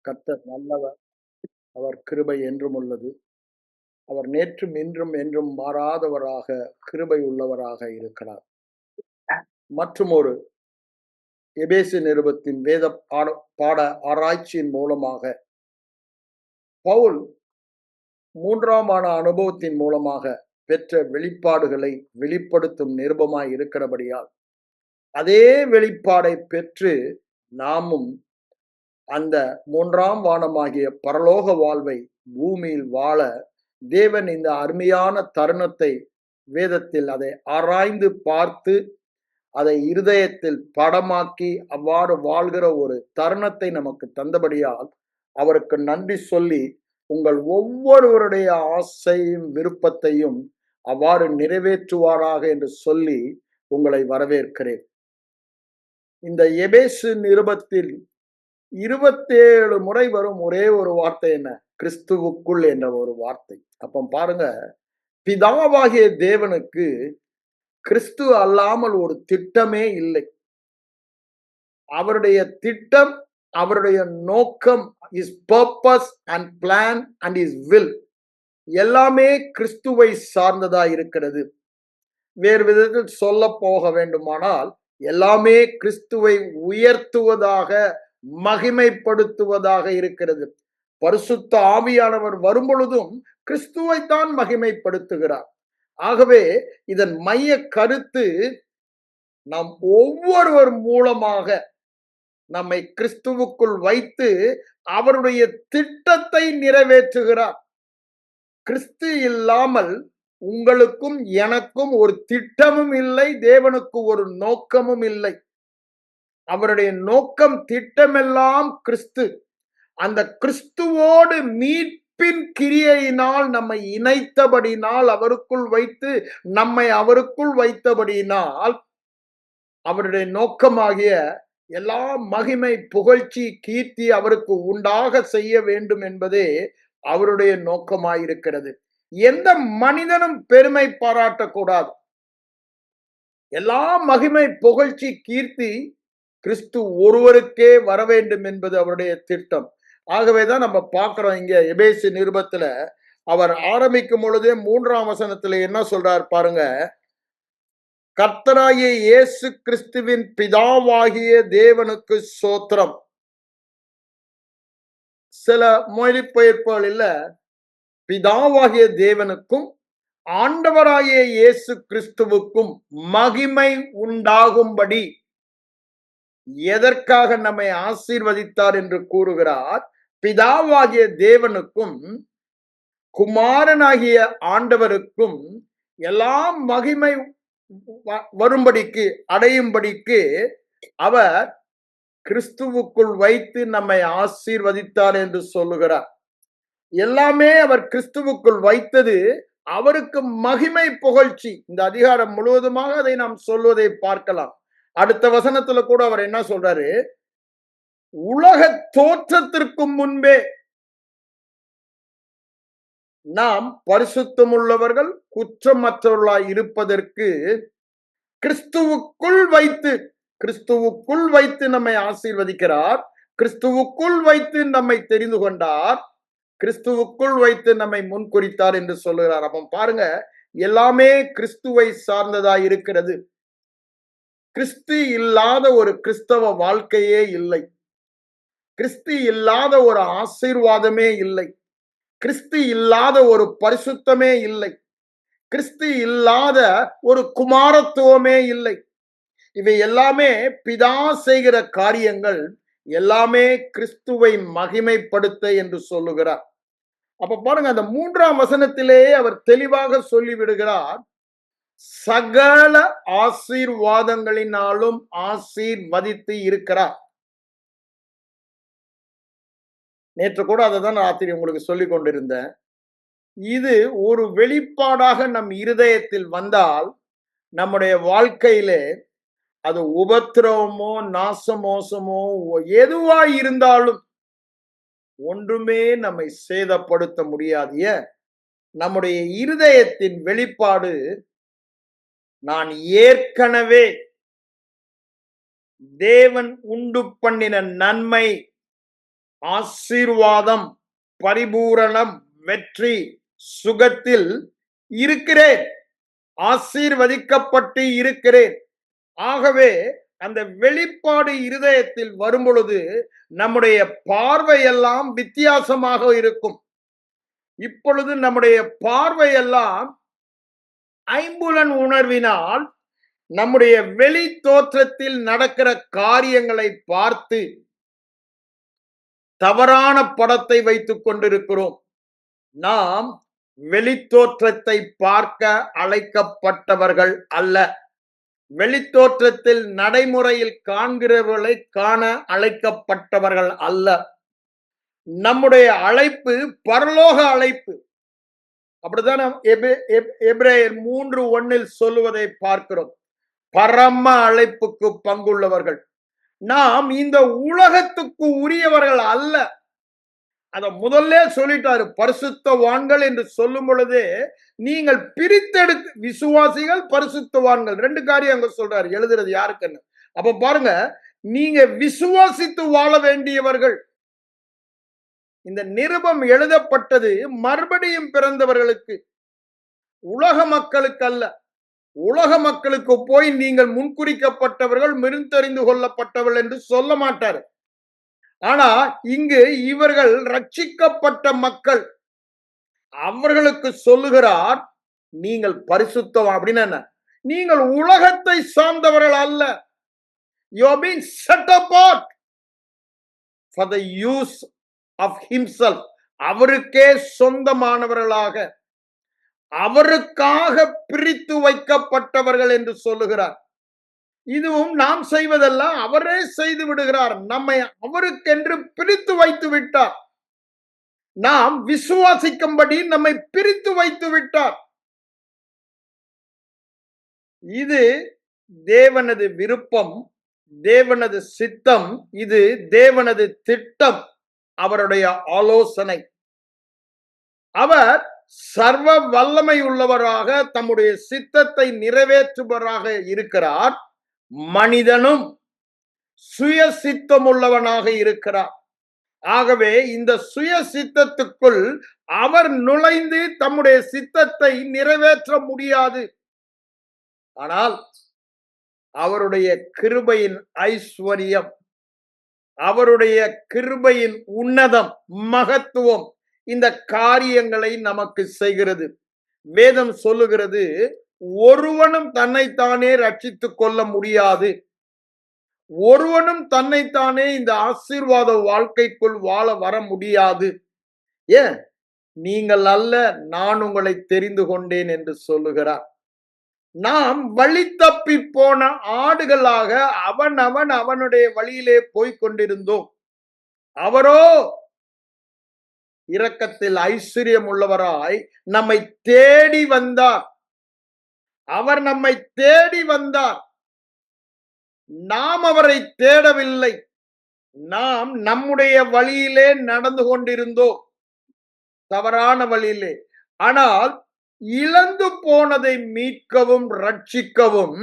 கர்த்தர் நல்லவர். அவர் கிருபை என்றும் உள்ளது. அவர் நேற்றும் இன்றும் என்றும் மாறாதவராக கிருபை உள்ளவராக இருக்கிறார். மற்றும் ஒரு எபேசு நிருபத்தின் வேத பாட ஆராய்ச்சியின் மூலமாக பவுல் 3ஆம் ஆன அனுபவத்தின் மூலமாக பெற்ற வெளிப்பாடுகளை வெளிப்படுத்தும் நிருபமாய் இருக்கிறபடியால் அதே வெளிப்பாடை பெற்று நாமும் அந்த 3ஆம் வானமாகிய பரலோக வாழ்வை பூமியில் வாழ தேவன் இந்த அருமையான தருணத்தை வேதத்தில் அதை ஆராய்ந்து பார்த்து அதை இருதயத்தில் படமாக்கி அவ்வாறு வாழ்கிற ஒரு தருணத்தை நமக்கு தந்தபடியால் அவருக்கு நன்றி சொல்லி உங்கள் ஒவ்வொருவருடைய ஆசையும் விருப்பத்தையும் அவ்வாறு நிறைவேற்றுவாராக என்று சொல்லி உங்களை வரவேற்கிறேன். இந்த எபேசு நிருபத்தில் 27 முறை வரும் ஒரே ஒரு வார்த்தை என்ன? கிறிஸ்துவுக்குள் என்ற ஒரு வார்த்தை. அப்ப பாருங்க, பிதாவாகிய தேவனுக்கு கிறிஸ்து அல்லாமல் ஒரு திட்டமே இல்லை. அவருடைய திட்டம், அவருடைய நோக்கம், is purpose and plan and is will எல்லாமே கிறிஸ்துவை சார்ந்ததா இருக்கிறது. வேறு விதத்தில் சொல்ல போக வேண்டுமானால் எல்லாமே கிறிஸ்துவை உயர்த்துவதாக மகிமைப்படுத்துவதாக இருக்கிறது. பரிசுத்த ஆவியானவர் வரும் பொழுதும் கிறிஸ்துவைத்தான் மகிமைப்படுத்துகிறார். ஆகவே இதன் மைய கருத்து நாம் ஒவ்வொருவர் மூலமாக நம்மை கிறிஸ்துவுக்குள் வைத்து அவருடைய திட்டத்தை நிறைவேற்றுகிறார். கிறிஸ்து இல்லாமல் உங்களுக்கும் எனக்கும் ஒரு திட்டமும் இல்லை, தேவனுக்கு ஒரு நோக்கமும் இல்லை. அவருடைய நோக்கம் திட்டமெல்லாம் கிறிஸ்து. அந்த கிறிஸ்துவோடு மீட்பின் கிரியையினால் நம்மை இணைத்தபடினால், அவருக்குள் வைத்து நம்மை அவருக்குள் வைத்தபடியினால் அவருடைய நோக்கமாகிய எல்லா மகிமை, புகழ்ச்சி, கீர்த்தி அவருக்கு உண்டாக செய்ய வேண்டும் என்பதே அவருடைய நோக்கமாயிருக்கிறது. எந்த மனிதனும் பெருமை பாராட்டக்கூடாது. எல்லா மகிமை, புகழ்ச்சி, கீர்த்தி கிறிஸ்து ஒருவருக்கே வர வேண்டும் என்பது அவருடைய திட்டம். ஆகவேதான் நம்ம பார்க்கிறோம் இங்க எபேசு நிருபத்துல அவர் ஆரம்பிக்கும் பொழுதே 3ஆம் வசனத்துல என்ன சொல்றார் பாருங்க. கர்த்தராகிய இயேசு கிறிஸ்துவின் பிதாவாகிய தேவனுக்கு ஸ்தோத்திரம். சில மொழிபெயர்ப்புகள் இல்ல, பிதாவாகிய தேவனுக்கும் ஆண்டவராகிய இயேசு கிறிஸ்துவுக்கும் மகிமை உண்டாகும்படி எதற்காக நம்மை ஆசீர்வதித்தார் என்று கூறுகிறார். பிதாவாகிய தேவனுக்கும் குமாரனாகிய ஆண்டவருக்கும் எல்லாம் மகிமை வரும்படிக்கு, அடையும்படிக்கு அவர் கிறிஸ்துவுக்குள் வைத்து நம்மை ஆசீர்வதித்தார் என்று சொல்லுகிறார். எல்லாமே அவர் கிறிஸ்துவுக்குள் வைத்தது அவருக்கு மகிமை, புகழ்ச்சி. இந்த அதிகாரம் முழுவதுமாக அதை நாம் சொல்வதை பார்க்கலாம். அடுத்த வசனத்துல கூட அவர் என்ன சொல்றாரு? உலக தோற்றத்திற்கு முன்பே நாம் பரிசுத்தம் உள்ளவர்கள், குற்றமற்றவர்களாய் இருப்பதற்கு கிறிஸ்துவுக்குள் வைத்து நம்மை ஆசீர்வதிக்கிறார். கிறிஸ்துவுக்குள் வைத்து நம்மை தெரிந்து கொண்டார். கிறிஸ்துவுக்குள் வைத்து நம்மை முன்குறித்தார் என்று சொல்லுகிறார். அப்ப பாருங்க, எல்லாமே கிறிஸ்துவை சார்ந்ததா இருக்கிறது. கிறிஸ்து இல்லாத ஒரு கிறிஸ்தவ வாழ்க்கையே இல்லை. கிறிஸ்து இல்லாத ஒரு ஆசீர்வாதமே இல்லை. கிறிஸ்து இல்லாத ஒரு பரிசுத்தமே இல்லை. கிறிஸ்து இல்லாத ஒரு குமாரத்துவமே இல்லை. இவை எல்லாமே பிதா செய்கிற காரியங்கள், எல்லாமே கிறிஸ்துவை மகிமைப்படுத்த என்று சொல்லுகிறார். அப்ப பாருங்க, அந்த 3ஆம் வசனத்திலேயே அவர் தெளிவாக சொல்லிவிடுகிறார், சகல ஆசீர்வாதங்களினாலும் ஆசீர்வதித்து இருக்கிறார். நேற்று கூட அதை தான் ராத்திரி உங்களுக்கு சொல்லிக் கொண்டிருந்தேன். இது ஒரு வெளிப்பாடாக நம் இருதயத்தில் வந்தால் நம்முடைய வாழ்க்கையிலே அது உபத்திரவமோ, நாசமோசமோ எதுவா இருந்தாலும் ஒன்றுமே நம்மை சேதப்படுத்த முடியாது. ஏன்? நம்முடைய இருதயத்தின் வெளிப்பாடு, நான் ஏற்கனவே தேவன் உண்டு பண்ணின நன்மை ஆசீர்வாதம், பரிபூரணம், வெற்றி, சுகத்தில் இருக்கிறேன், ஆசீர்வதிக்கப்பட்டு இருக்கிறேன். ஆகவே அந்த வெளிப்பாடு இருதயத்தில் வரும் பொழுது நம்முடைய பார்வையெல்லாம் வித்தியாசமாக இருக்கும். இப்பொழுது நம்முடைய பார்வையெல்லாம் ஐம்புலன் உணர்வினால் நம்முடைய வெளி தோற்றத்தில் நடக்கிற காரியங்களை பார்த்து தவறான படத்தை வைத்துக் கொண்டிருக்கிறோம். நாம் வெளித்தோற்றத்தை பார்க்க அழைக்கப்பட்டவர்கள் அல்ல. வெளித்தோற்றத்தில் நடைமுறையில் காண்கிறவர்களை காண அழைக்கப்பட்டவர்கள் அல்ல. நம்முடைய அழைப்பு பரலோக அழைப்பு. அப்படிதான் எபிரேயர் 3:1 சொல்லுவதை பார்க்கிறோம். பரம அழைப்புக்கு பங்குள்ளவர்கள். நாம் இந்த உலகத்துக்கு உரியவர்கள் அல்ல. அத முதல்ல சொல்லிட்டாரு. பரிசுத்தவான்கள் என்று சொல்லும் பொழுதே நீங்கள் பிரித்தெடுத்து விசுவாசிகள், பரிசுத்தவான்கள் 2 காரியம் அங்க சொல்றாரு. எழுதுறது யாருக்குன்னு. அப்ப பாருங்க, நீங்க விசுவாசித்து வாழ வேண்டியவர்கள். இந்த நிருபம் எழுதப்பட்டது மறுபடியும் பிறந்தவர்களுக்கு, உலக மக்களுக்கு அல்ல. உலக மக்களுக்கு போய் நீங்கள் முன்குறிக்கப்பட்டவர்கள், மிருந்தறிந்து கொள்ளப்பட்டவர்கள் என்று சொல்ல மாட்டார். ஆனா இங்கு இவர்கள் ரட்சிக்கப்பட்ட மக்கள், அவர்களுக்கு சொல்லுகிறார், நீங்கள் பரிசுத்தம். அப்படின்னு என்ன? நீங்கள் உலகத்தை சார்ந்தவர்கள் அல்ல. You have been set apart for the use of himself. அவருக்கே சொந்தமானவர்களாக, அவருக்காக பிரித்து வைக்கப்பட்டவர்கள் என்று சொல்லுகிறார். இதுவும் நாம் செய்வதல்ல, அவரே செய்து விடுகிறார். நம்மை அவருக்கென்று பிரித்து வைத்து விட்டார். நாம் விசுவாசிக்கும்படி நம்மை பிரித்து வைத்து விட்டார். இது தேவனது விருப்பம், தேவனது சித்தம், இது தேவனது திட்டம், அவருடைய ஆலோசனை. அவர் சர்வ வல்லமை உள்ளவராக தம்முடைய சித்தத்தை நிறைவேற்றுபவராக இருக்கிறார். மனிதனும் சுய சித்தம் உள்ளவனாக இருக்கிறார். ஆகவே இந்த சுய சித்தத்துக்குள் அவர் நுழைந்து தம்முடைய சித்தத்தை நிறைவேற்ற முடியாது. ஆனால் அவருடைய கிருபையின் ஐஸ்வர்யம், அவருடைய கிருபையின் உன்னதம், மகத்துவம் இந்த காரியங்களை நமக்கு செய்கிறது. வேதம் சொல்லுகிறது, ஒருவனும் தன்னைத்தானே ரட்சித்துக் கொள்ள முடியாது. ஒருவனும் தன்னைத்தானே இந்த ஆசீர்வாத வாழ்க்கைக்குள் வாழ வர முடியாது. ஏன்? நீங்கள் அல்ல, நான் உங்களை தெரிந்து கொண்டேன் என்று சொல்லுகிறார். நாம் வழி தப்பி போன ஆடுகளாக அவனுடைய வழியிலே போய்க் கொண்டிருந்தோம். அவரோ இரக்கத்தில் ஐஸ்வர்யம் உள்ளவராய் நம்மை தேடி வந்தார். அவர் நம்மை தேடி வந்தார். நாம் அவரை தேடவில்லை. நாம் நம்முடைய வழியிலே நடந்து கொண்டிருந்தோம், தவறான வழியிலே. ஆனால் இழந்து போனதை மீட்கவும் ரட்சிக்கவும்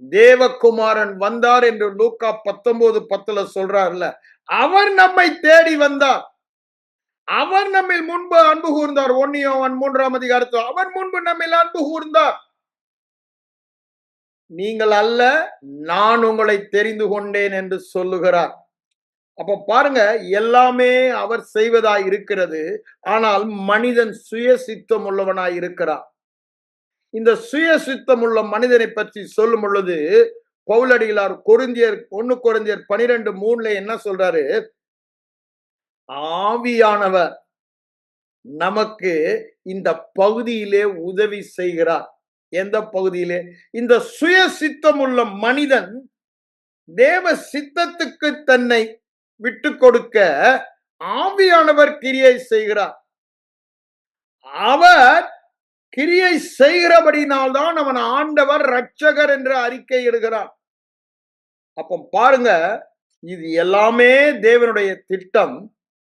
தேவகுமாரன் வந்தார் என்று லூக்கா 19:10 சொல்றார்ல. அவர் நம்மை தேடி வந்தார். அவர் நம்மில் முன்பு அன்பு கூர்ந்தார். 1 யோவான் 3:3 அவர் முன்பு நம்மில் அன்பு கூர்ந்தார். நீங்கள் அல்ல, நான் உங்களை தெரிந்து கொண்டேன் என்று சொல்லுகிறார். அப்ப பாருங்க, எல்லாமே அவர் செய்வதாய் இருக்கிறது. ஆனால் மனிதன் சுய சித்தம் உள்ளவனாய் இருக்கிறார். இந்த சுய சித்தம் உள்ள மனிதனை பற்றி சொல்லும் பொழுது பவுலடிகளார் 1 கொரிந்தியர் 12:3 என்ன சொல்றாரு? ஆவியானவர் நமக்கு இந்த பகுதியிலே உதவி செய்கிறார். எந்த பகுதியிலே? இந்த சுய சித்தம் உள்ள மனிதன் தேவ சித்தத்துக்கு தன்னை விட்டு கொடுக்க ஆவியானவர் கிரியை செய்கிறார். அவர் கிரியை செய்கிறபடினால்தான் அவன் ஆண்டவர் இரட்சகர் என்று அறிக்கை இடுகிறார். அப்ப பாருங்க, இது எல்லாமே தேவனுடைய திட்டம்,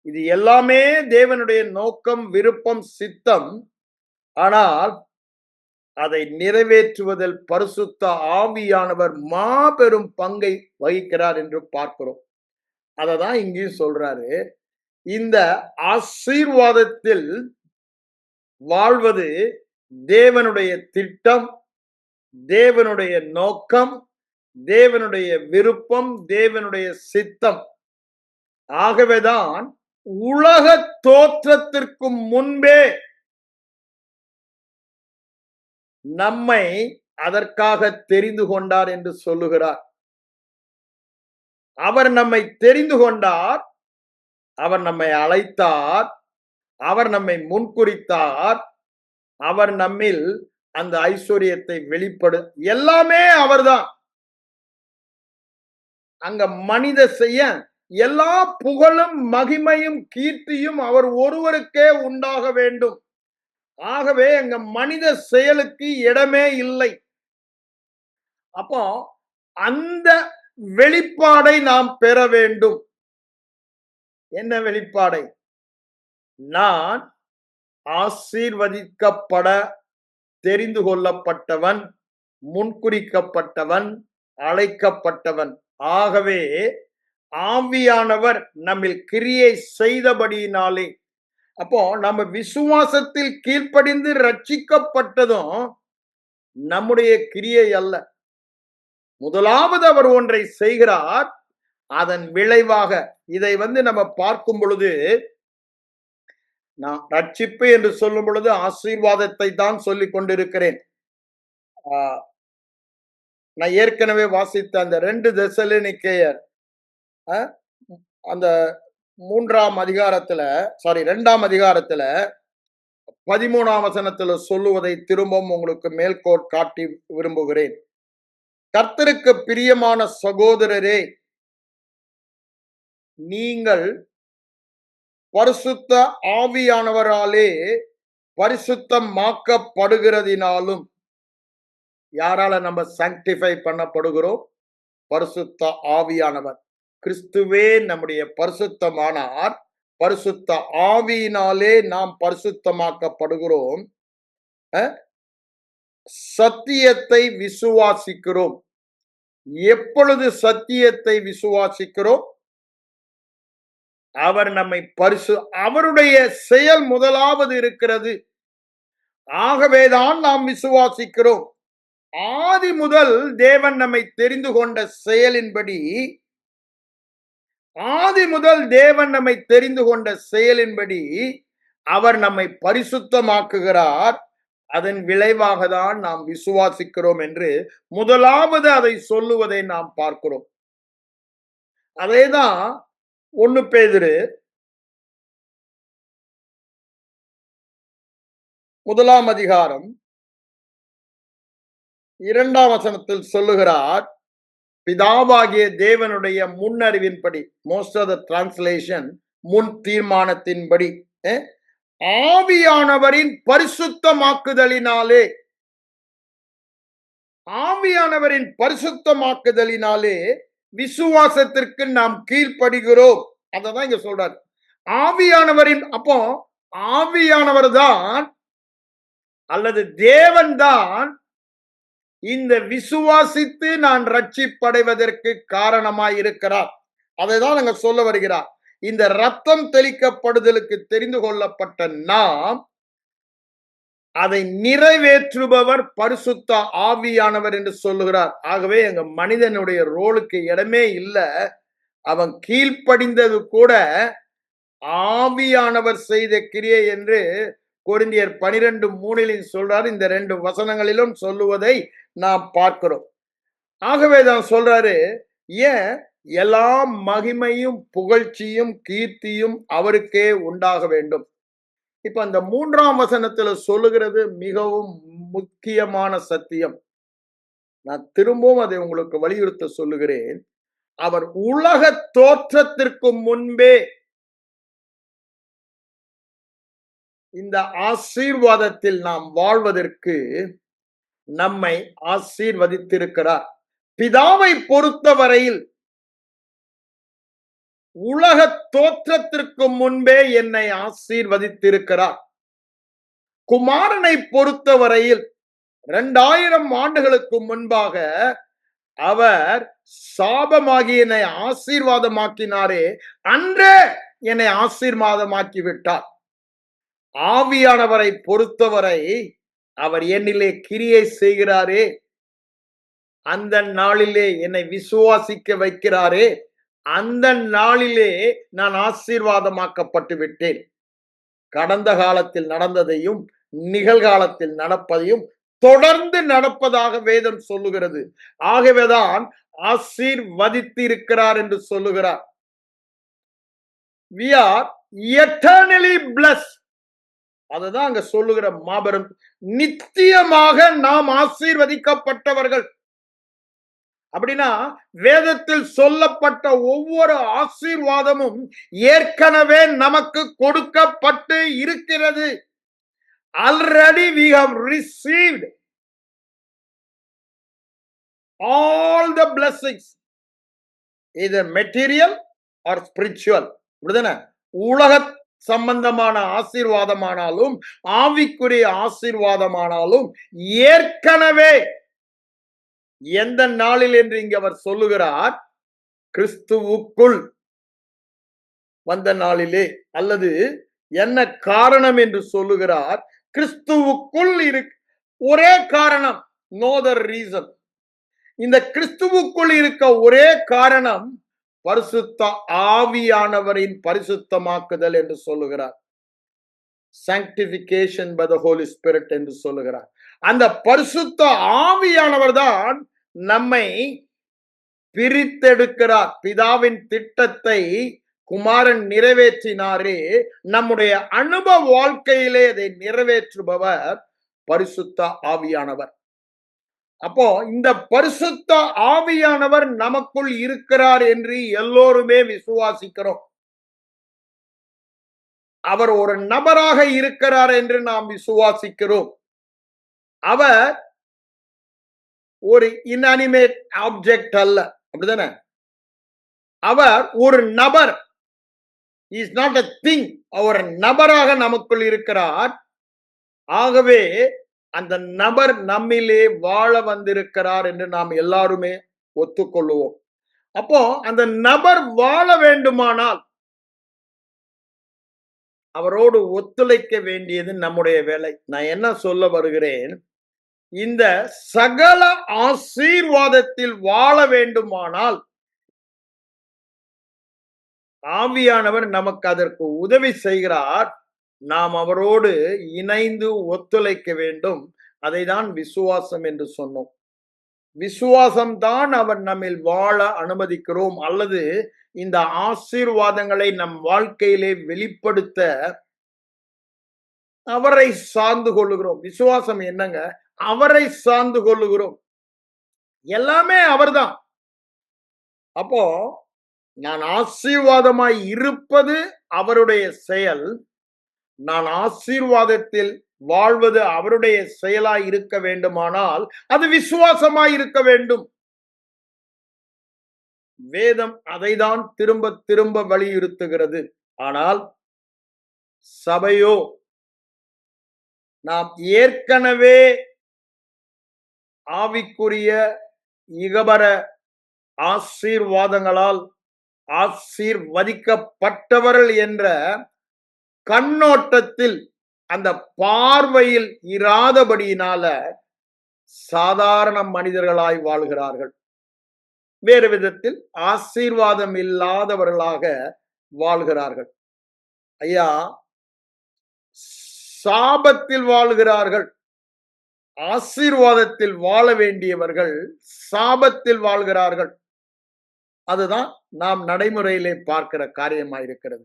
இது எல்லாமே தேவனுடைய நோக்கம், விருப்பம், சித்தம். ஆனால் அதை நிறைவேற்றுவதில் பரிசுத்த ஆவியானவர் மாபெரும் பங்கை வகிக்கிறார் என்று பார்க்கிறோம். அததான் இங்கேயும் சொல்றாரு, இந்த ஆசீர்வாதத்தில் வாழ்வது தேவனுடைய திட்டம், தேவனுடைய நோக்கம், தேவனுடைய விருப்பம், தேவனுடைய சித்தம். ஆகவேதான் உலக தோற்றத்திற்கு முன்பே நம்மை அதற்காக தெரிந்து கொண்டார் என்று சொல்லுகிறார். அவர் நம்மை தெரிந்து கொண்டார், அவர் நம்மை அழைத்தார், அவர் நம்மை முன்குறித்தார், அவர் நம்மில் அந்த ஐஸ்வர்யத்தை வெளிப்படு எல்லாமே அவர்தான். அங்க மனித செய்ய எல்லா புகழும் மகிமையும் கீர்த்தியும் அவர் ஒருவருக்கே உண்டாக வேண்டும். ஆகவே அங்க மனித செயலுக்கு இடமே இல்லை. அப்போ அந்த வெளிப்பாடை நாம் பெற வேண்டும். என்ன வெளிப்பாடை? நான் ஆசீர்வதிக்கப்பட தெரிந்து கொள்ளப்பட்டவன், முன்குறிக்கப்பட்டவன், அழைக்கப்பட்டவன். ஆகவே ஆவியானவர் நம்மில் கிரியை செய்தபடியினாலே, அப்போ நம்ம விசுவாசத்தில் கீழ்ப்படிந்து ரட்சிக்கப்பட்டதும் நம்முடைய கிரியை அல்ல. முதலாவது அவர் ஒன்றை செய்கிறார், அதன் விளைவாக இதை நம்ம பார்க்கும் பொழுது, நான் ரட்சிப்பு என்று சொல்லும் பொழுது ஆசீர்வாதத்தை தான் சொல்லிக் கொண்டிருக்கிறேன். நான் ஏற்கனவே வாசித்த அந்த 2 தெசலோனிக்கேயர் அந்த 2ஆம் அதிகாரத்துல 13ஆம் வசனத்துல சொல்லுவதை திரும்பவும் உங்களுக்கு மேல்கோட் காட்டி விரும்புகிறேன். கர்த்தருக்கு பிரியமான சகோதரரே, நீங்கள் பரிசுத்த ஆவியானவராலே பரிசுத்தமாக்கப்படுகிறதினாலும், யாரால நம்ம சாங்டிஃபை பண்ணப்படுகிறோம்? பரிசுத்த ஆவியானவர். கிறிஸ்துவே நம்முடைய பரிசுத்தமானார். பரிசுத்த ஆவியினாலே நாம் பரிசுத்தமாக்கப்படுகிறோம். சத்தியத்தை விசுவாசிக்கிறோம். எப்பொழுது சத்தியத்தை விசுவாசிக்கிறோம்? அவர் நம்மை அவருடைய செயல் முதலாவது இருக்கிறது. ஆகவேதான் நாம் விசுவாசிக்கிறோம். ஆதி முதல் தேவன் நம்மை தெரிந்து கொண்ட செயலின்படி, அவர் நம்மை பரிசுத்தமாக்குகிறார். அதன் விளைவாக தான் நாம் விசுவாசிக்கிறோம் என்று முதலாவது அதை சொல்லுவதை நாம் பார்க்கிறோம். அதேதான் 1 பேதுரு 1ஆம் அதிகாரம் 2ஆம் வசனத்தில் சொல்லுகிறார், பிதாவாகிய தேவனுடைய முன்னறிவின்படி, மோஸ்ட் ஆஃப் த டிரான்ஸ்லேஷன் முன் தீர்மானத்தின்படி, ஆவியானவரின் பரிசுத்தமாக்குதலினாலே விசுவாசத்திற்கு நாம் கீழ்ப்படுகிறோம். அததான் இங்க சொல்றார். அப்போ ஆவியானவர் தான் அல்லது தேவன் தான் இந்த விசுவாசித்து நான் ரட்சிப்படைவதற்கு காரணமாய் இருக்கிறார். அதைதான் நாங்க சொல்ல வருகிறார். இந்த ரத்தம் தெளிக்கப்படுதலுக்கு தெரிந்து கொள்ளப்பட்ட நாம் அதை நிறைவேற்றுபவர் பரிசுத்த ஆவியானவர் என்று சொல்லுகிறார். ஆகவே எங்க மனிதனுடைய ரோலுக்கு இடமே இல்லை. அவன் கீழ்ப்படிந்தது கூட ஆவியானவர் செய்த கிரியை என்று கொரிந்தியர் 12:3 சொல்றாரு. இந்த 2 வசனங்களிலும் சொல்லுவதை நாம் பார்க்கிறோம். ஆகவேதான் சொல்றாரு, ஏன் எல்லா மகிமையும் புகழ்ச்சியும் கீர்த்தியும் அவருக்கே உண்டாக வேண்டும். இப்ப அந்த 3ஆம் வசனத்துல சொல்லுகிறது மிகவும் முக்கியமான சத்தியம். நான் திரும்பவும் அதை உங்களுக்கு வலியுறுத்த சொல்லுகிறேன். அவர் உலக தோற்றத்திற்கு முன்பே இந்த ஆசீர்வாதத்தில் நாம் வாழ்வதற்கு நம்மை ஆசீர்வதித்திருக்கிறார். பிதாவை பொறுத்தவரையில் உலக தோற்றத்திற்கு முன்பே என்னை ஆசீர்வதித்திருக்கிறார். குமாரனை பொறுத்தவரையில் 2000 ஆண்டுகளுக்கு முன்பாக அவர் சாபமாகி என்னை ஆசீர்வாதமாக்கினாரே, அன்றே என்னை ஆசீர்வாதமாக்கி விட்டார். ஆவியானவரை பொறுத்தவரை அவர் என்னிலே கிரியை செய்கிறாரே, அந்த நாளிலே என்னை விசுவாசிக்க வைக்கிறாரே, அந்த நாளிலே நான் ஆசீர்வாதமாக்கப்பட்டு விட்டேன். கடந்த காலத்தில் நடந்ததையும் நிகழ்காலத்தில் நடப்பதையும் தொடர்ந்து நடப்பதாக வேதம் சொல்லுகிறது. ஆகவேதான் ஆசீர்வதித்திருக்கிறார் என்று சொல்லுகிறார். we are eternally blessed. அதுதான் அங்க சொல்லுகிற மாபெரும், நித்தியமாக நாம் ஆசீர்வதிக்கப்பட்டவர்கள். அப்படின்னா வேதத்தில் சொல்லப்பட்ட ஒவ்வொரு ஆசீர்வாதமும் ஏற்கனவே நமக்கு கொடுக்கப்பட்டு இருக்கிறது. Already we have received all the blessings, either material or spiritual. உலக சம்பந்தமான ஆசீர்வாதமானாலும் ஆவிக்குரிய ஆசீர்வாதமானாலும் ஏற்கனவே எந்த நாளில் என்று இங்கு அவர் சொல்லுகிறார், கிறிஸ்துவுக்குள் வந்த நாளிலே, அல்லது என்ன காரணம் என்று சொல்லுகிறார், கிறிஸ்துவுக்குள் ஒரே காரணம், நோ அதர் ரீசன். இந்த கிறிஸ்துவுக்குள் இருக்க ஒரே காரணம் பரிசுத்த ஆவியானவரின் பரிசுத்தமாக்குதல் என்று சொல்லுகிறார். sanctification by the Holy Spirit என்று சொல்லுகிறார். அந்த பரிசுத்த ஆவியானவர் தான் நம்மை பிரித்தெடுக்கிறார். பிதாவின் திட்டத்தை குமாரன் நிறைவேற்றினாரே, நம்முடைய அனுபவ வாழ்க்கையிலே அதை நிறைவேற்றுபவர் பரிசுத்த ஆவியானவர். அப்போ இந்த பரிசுத்த ஆவியானவர் நமக்குள் இருக்கிறார் என்று எல்லோருமே விசுவாசிக்கிறோம். அவர் ஒரு நபராக இருக்கிறார் என்று நாம் விசுவாசிக்கிறோம். அவர் ஒரு இன்அனிமேட் ஆப்ஜெக்ட் அல்ல, அப்படிதானே? அவர் ஒரு நபர், இஸ் நாட் a திங். அவர் நபராக நமக்குள் இருக்கிறார். ஆகவே அந்த நபர் நம்மிலே வாழ வந்திருக்கிறார் என்று நாம் எல்லாருமே ஒத்துக்கொள்ளுவோம். அப்போ அந்த நபர் வாழ வேண்டுமானால் அவரோடு ஒத்துழைக்க வேண்டியது நம்முடைய வேலை. நான் என்ன சொல்ல வருகிறேன், இந்த சகல ஆசீர்வாதத்தில் வாழ வேண்டுமானால் ஆவியானவர் நமக்கு அதற்கு உதவி செய்கிறார். நாம் அவரோடு இணைந்து ஒத்துழைக்க வேண்டும். அதை தான் விசுவாசம் என்று சொன்னோம். விசுவாசம் தான் அவர் நம்மில் வாழ அனுமதிக்கிறோம், அல்லது இந்த ஆசீர்வாதங்களை நம் வாழ்க்கையிலே வெளிப்படுத்த அவரை சார்ந்து கொள்ளுகிறோம். விசுவாசம் என்னங்க? அவரை சார்ந்து கொள்ளுகிறோம். எல்லாமே அவர்தான். அப்போ நான் ஆசீர்வாதமாய் இருப்பது அவருடைய செயல். நான் ஆசீர்வாதத்தில் வாழ்வது அவருடைய செயலாய் இருக்க வேண்டுமானால் அது விசுவாசமாய் இருக்க வேண்டும். வேதம் அதைதான் திரும்ப திரும்ப வலியுறுத்துகிறது. ஆனால் சபையோ, நாம் ஏற்கனவே ஆவிக்குரிய இகபர ஆசீர்வாதங்களால் ஆசீர்வதிக்கப்பட்டவர்கள் என்ற கண்ணோட்டத்தில், அந்த பார்வையில் இராதபடியினால சாதாரண மனிதர்களாய் வாழ்கிறார்கள். வேறு விதத்தில் ஆசீர்வாதம் இல்லாதவர்களாக வாழ்கிறார்கள். ஐயா, சாபத்தில் வாழ்கிறார்கள். ஆசீர்வாதத்தில் வாழ வேண்டியவர்கள் சாபத்தில் வாழ்கிறார்கள். அதுதான் நாம் நடைமுறையிலே பார்க்கிற காரியமாயிருக்கிறது.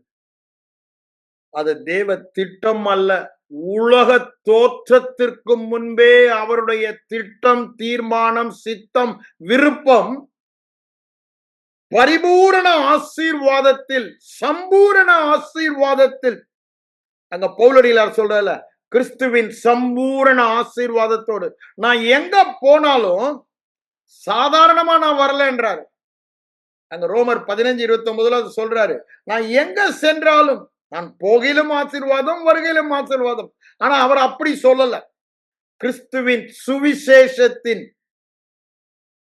அது தேவ திட்டம் அல்ல. உலக தோற்றத்திற்கு முன்பே அவருடைய திட்டம், தீர்மானம், சித்தம், விருப்பம் பரிபூரண ஆசீர்வாதத்தில், சம்பூரண ஆசீர்வாதத்தில், அங்க பவுலடியார் சொல்றல, கிறிஸ்துவின் சம்பூரண ஆசீர்வாதத்தோடு நான் எங்க போனாலும் சாதாரணமா நான் வரல என்றாரு. அங்க ரோமர் 15:29 சொல்றாரு, நான் எங்க சென்றாலும் நான் போகிலும் ஆசீர்வாதம், வருகையிலும் ஆசீர்வாதம். ஆனா அவர் அப்படி சொல்லல. கிறிஸ்துவின் சுவிசேஷத்தின்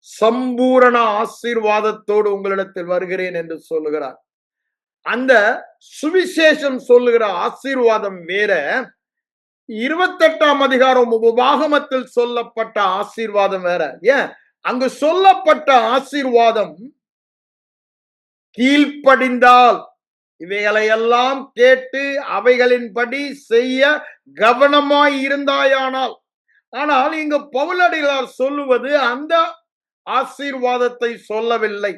சம்பூரண ஆசீர்வாதத்தோடு உங்களிடத்தில் வருகிறேன் என்று சொல்லுகிறார். அந்த சுவிசேஷம் சொல்லுகிற ஆசீர்வாதம் வேற, 28ஆம் அதிகாரம் உபாகமத்தில் சொல்லப்பட்ட ஆசீர்வாதம் வேற. ஏன் அங்கு சொல்லப்பட்ட ஆசீர்வாதம் கீழ்ப்படிந்தால், இவைகளை எல்லாம் கேட்டு அவைகளின்படி செய்ய கவனமாய் இருந்தாயானால். ஆனால் இங்கு பவுலடிகளார் சொல்லுவது அந்த ஆசீர்வாதத்தை சொல்லவில்லை.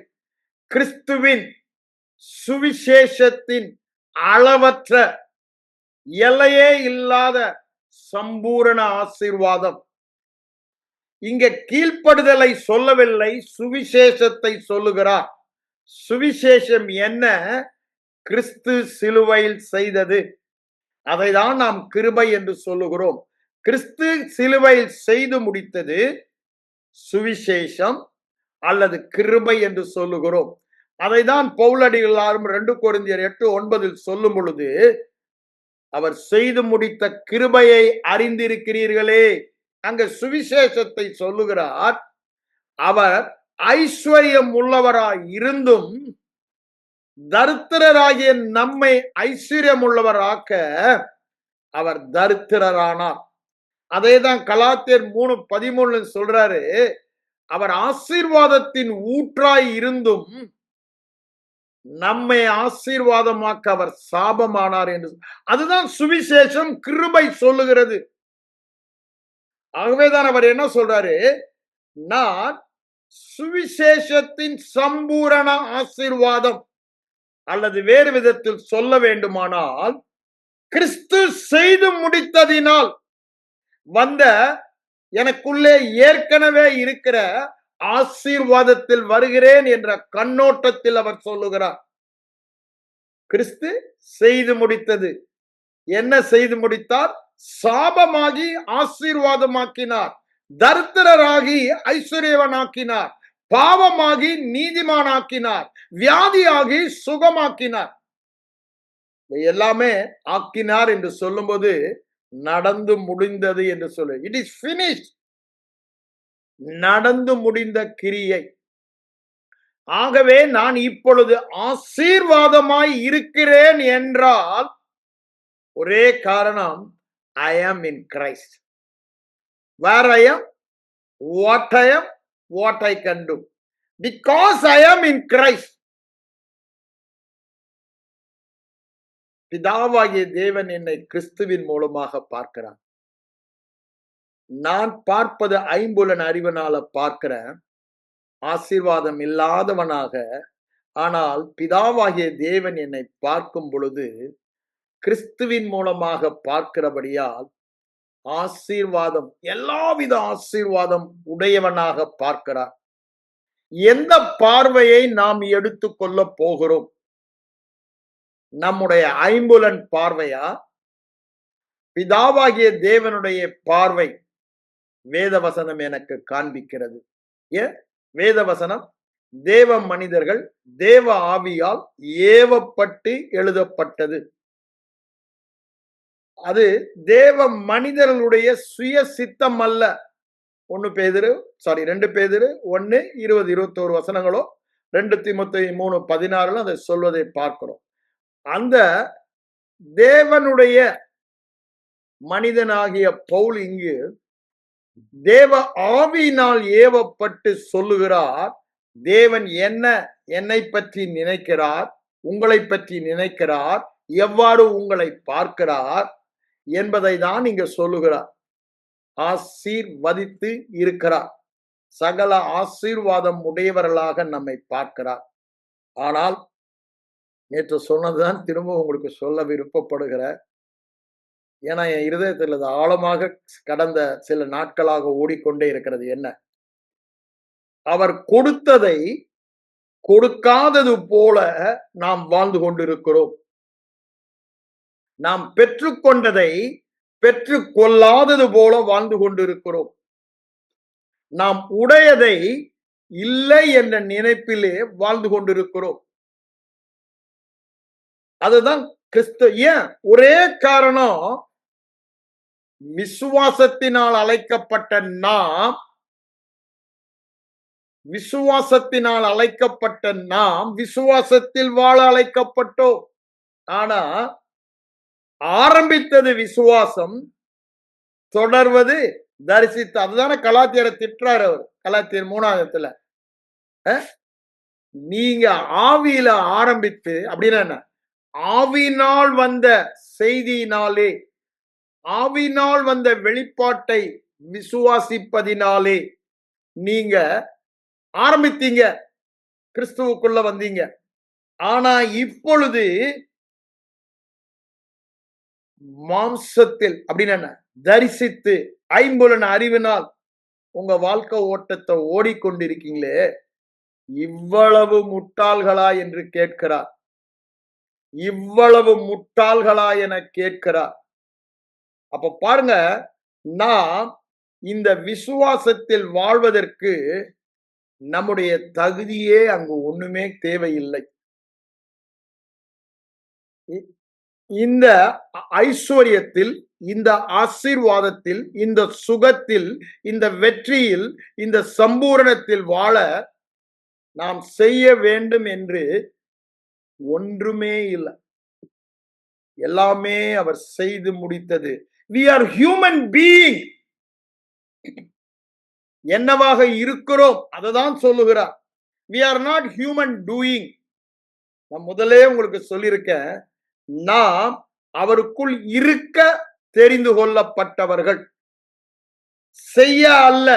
கிறிஸ்துவின் சுவிசேஷத்தின் அளவற்ற, எல்லையே இல்லாத சம்பூரண ஆசீர்வாதம். இங்க கீழ்ப்படுதலை சொல்லவில்லை, சுவிசேஷத்தை சொல்லுகிறார். சுவிசேஷம் என்ன? கிறிஸ்து சிலுவையில் செய்தது. அதைதான் நாம் கிருபை என்று சொல்லுகிறோம். கிறிஸ்து சிலுவையில் செய்து முடித்தது சுவிசேஷம் அல்லது கிருபை என்று சொல்லுகிறோம். அதைதான் பவுலடிகளாரும் 2 கொரிந்தியர் 8:9 சொல்லும் பொழுது, அவர் செய்து முடித்த கிருபையை அறிந்திருக்கிறீர்களே. அங்க சுவிசேஷத்தை சொல்லுகிறார். அவர் ஐஸ்வர்யம் உள்ளவராய் இருந்தும் தரித்திரராகிய நம்மை ஐஸ்வர்யம் உள்ளவராக்க அவர் தரித்திரரானார். அதேதான் கலாத்தியர் 3:13 சொல்றாரு, அவர் ஆசீர்வாதத்தின் ஊற்றாய் இருந்தும் நம்மை ஆசீர்வாதமாக்க அவர் சாபமானார் என்று. அதுதான் சுவிசேஷம், கிருபை சொல்லுகிறது. ஆகவேதான் அவர் என்ன சொல்றாரு, நான் சுவிசேஷத்தின் சம்பூரண ஆசீர்வாதம், அல்லது வேறு விதத்தில் சொல்ல வேண்டுமானால், கிறிஸ்து செய்து முடித்ததினால் வந்த எனக்குள்ளே ஏற்கனவே இருக்கிற ஆசீர்வாதத்தில் வருகிறேன் என்ற கண்ணோட்டத்தில் அவர் சொல்லுகிறார். கிறிஸ்து செய்து முடித்தது. என்ன செய்து முடித்தார்? சாபமாகி ஆசீர்வாதமாக்கினார், தரித்திரராகி ஐஸ்வர்யவனாக்கினார், பாவமாகி நீதிமானாக்கினார், வியாதியாகி சுகமாக்கினார். எல்லாமே ஆக்கினார் என்று சொல்லும்போது நடந்து முடிந்தது என்று சொல்லு. It is finished. நடந்து முடிந்த கிரியை. ஆகவே நான் இப்பொழுது ஆசீர்வாதமாய் இருக்கிறேன் என்றால் ஒரே காரணம், I am in Christ. Where I am, what I am, what I can do. Because I am in Christ. பிதாவாகிய தேவன் என்னை கிறிஸ்துவின் மூலமாக பார்க்கிறார். நான் பார்ப்பது ஐம்புலன் அறிவனால பார்க்கிறேன், ஆசீர்வாதம் இல்லாதவனாக. ஆனால் பிதாவாகிய தேவன் என்னை பார்க்கும் பொழுது கிறிஸ்துவின் மூலமாக பார்க்கிறபடியால் ஆசீர்வாதம், எல்லாவித ஆசீர்வாதம் உடையவனாக பார்க்கிறார். எந்த பார்வையை நாம் எடுத்துக்கொள்ள போகிறோம்? நம்முடைய ஐம்புலன் பார்வையா, பிதாவாகிய தேவனுடைய பார்வை? வேதவசனம் எனக்கு காண்பிக்கிறது. ஏன் வேதவசனம்? தேவ மனிதர்கள் தேவ ஆவியால் ஏவப்பட்டு எழுதப்பட்டது. அது தேவ மனிதர்களுடைய சுய சித்தம் அல்ல. 2 பேதுரு 1 20 21 வசனங்களோ 2 தீமோத்தேயு 3:16 அதை சொல்வதை பார்க்கிறோம். அந்த தேவனுடைய மனிதனாகிய பவுல் இங்கு தேவ ஆவியினால் ஏவப்பட்டு சொல்லுகிறார், தேவன் என்னை பற்றி நினைக்கிறார், உங்களை பற்றி நினைக்கிறார், எவ்வாறு உங்களை பார்க்கிறார் என்பதை தான் இங்க சொல்லுகிறார். ஆசீர்வதித்து இருக்கிறார், சகல ஆசீர்வாதம் உடையவர்களாக நம்மை பார்க்கிறார். ஆனால் நேற்று சொன்னதுதான் திரும்ப உங்களுக்கு சொல்ல விருப்பப்படுகிற, ஏன்னா என் இருதயத்தில் அது ஆழமாக கடந்த சில நாட்களாக ஓடிக்கொண்டே இருக்கிறது. என்ன? அவர் கொடுத்ததை கொடுக்காதது போல நாம் வாழ்ந்து கொண்டிருக்கிறோம். நாம் பெற்றுக்கொண்டதை பெற்றுக் கொள்ளாதது போல வாழ்ந்து கொண்டிருக்கிறோம். நாம் உடையதை இல்லை என்ற நினைப்பிலே வாழ்ந்து கொண்டிருக்கிறோம். அதுதான் கிறிஸ்து. ஏன்? ஒரே காரணம், விசுவாசத்தினால் அழைக்கப்பட்ட நாம் விசுவாசத்தினால் அழைக்கப்பட்ட நாம் விசுவாசத்தில் வாழ அழைக்கப்பட்டோம். ஆனா ஆரம்பித்தது விசுவாசம், தொடர்வது தரிசித்து. அதுதானே கலாத்தியரை திட்டுறாரு அவர். கலாத்தியர் 3 நீங்க ஆவியில ஆரம்பித்து அப்படின்னா என்ன? ஆவியினால் வந்த செய்தியினாலே, ஆவியினால் வந்த வெளிப்பாட்டை விசுவாசிப்பதினாலே நீங்க ஆரம்பித்தீங்க, கிறிஸ்துவுக்குள்ள வந்தீங்க. ஆனா இப்பொழுது மாம்சத்தில் அப்படின்னு என்ன? தரிசித்து ஐம்புலன் அறிவினால் உங்க வாழ்க்கை ஓட்டத்தை ஓடிக்கொண்டிருக்கீங்களே, இவ்வளவு முட்டாள்களா என்று கேட்கிறார். இவ்வளவு முட்டாள்களா என கேட்கிறார். அப்ப பாருங்க, நாம் இந்த விசுவாசத்தில் வாழ்வதற்கு நம்முடைய தகுதியே அங்கு ஒண்ணுமே தேவையில்லை. இந்த ஐஸ்வர்யத்தில், இந்த ஆசீர்வாதத்தில், இந்த சுகத்தில், இந்த வெற்றியில், இந்த சம்பூரணத்தில் வாழ நாம் செய்ய வேண்டும் என்று ஒன்றுமே இல்லை. எல்லாமே அவர் செய்து முடித்தது. we are human being. என்னவாக இருக்கிறோம் அததான் சொல்லுகிறார். we are not human doing. நான் முதலே உங்களுக்கு சொல்லியிருக்கேன், நாம் அவருக்குள் இருக்க தெரிந்து கொள்ளப்பட்டவர்கள், செய்ய அல்ல.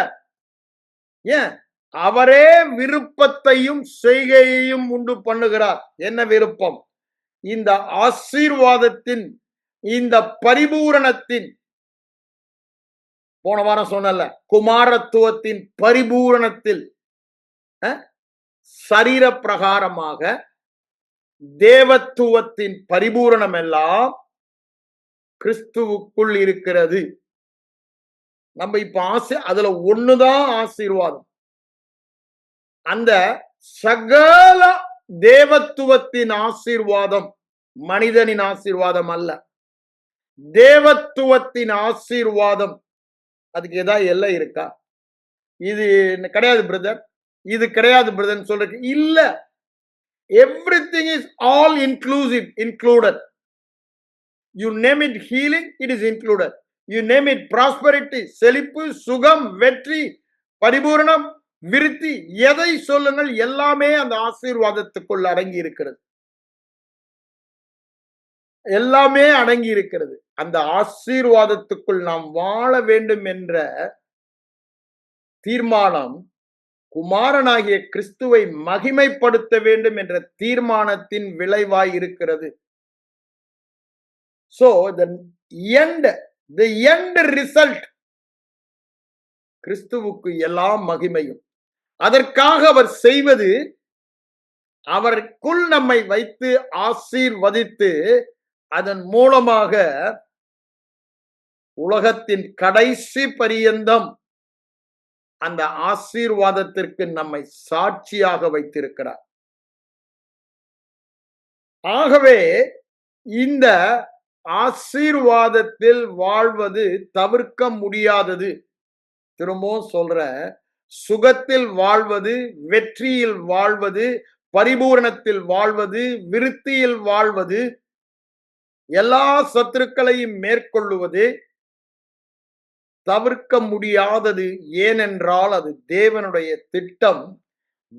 ஏன்? அவரே விருப்பத்தையும் செய்கையையும் உண்டு பண்ணுகிறார். என்ன விருப்பம்? இந்த ஆசீர்வாதத்தின், இந்த பரிபூரணத்தின், போன வாரம் சொன்னல, குமாரத்துவத்தின் பரிபூரணத்தில் சரீர பிரகாரமாக தேவத்துவத்தின் பரிபூரணம் எல்லாம் கிறிஸ்துவுக்குள் இருக்கிறது. நம்ம இப்ப அதுல ஒண்ணுதான் ஆசீர்வாதம். அந்த சகல தேவத்துவத்தின் ஆசீர்வாதம் மனிதனின் ஆசீர்வாதம் அல்ல, தேவத்துவத்தின் ஆசீர்வாதம். அதுக்கு ஏதாவது எல்லை இருக்கா? இது கிடையாது பிரதர், இது கிடையாது பிரதர் சொல்றதுக்கு இல்ல. everything is all inclusive, included. You name it healing, it is included. You name it prosperity, செழிப்பு, சுகம், வெற்றி, பரிபூரணம், விருத்தி, எதை சொல்லுங்கள், எல்லாமே அந்த ஆசீர்வாதத்துக்குள் அடங்கி இருக்கிறது. எல்லாமே அடங்கி இருக்கிறது. அந்த ஆசீர்வாதத்துக்குள் நாம் வாழ வேண்டும் என்ற தீர்மானம், குமாரனாகிய கிறிஸ்துவை மகிமைப்படுத்த வேண்டும் என்ற தீர்மானத்தின் விளைவாய் இருக்கிறது. So the end result, கிறிஸ்துவுக்கு எல்லாம் மகிமையும். அதற்காக அவர் செய்வது, அவருக்குள் நம்மை வைத்து ஆசீர்வதித்து அதன் மூலமாக உலகத்தின் கடைசி பரியந்தம் அந்த ஆசீர்வாதத்திற்கு நம்மை சாட்சியாக வைத்திருக்கிறார். ஆகவே இந்த ஆசீர்வாதத்தில் வாழ்வது தவிர்க்க முடியாதது. திரும்பவும் சொல்ற, சுகத்தில் வாழ்வது, வெற்றியில் வாழ்வது, பரிபூரணத்தில் வாழ்வது, விருத்தியில் வாழ்வது, எல்லா சத்துருக்களையும் மேற்கொள்ளுவது தவிர்க்க முடியாதது. ஏனென்றால் அது தேவனுடைய திட்டம்,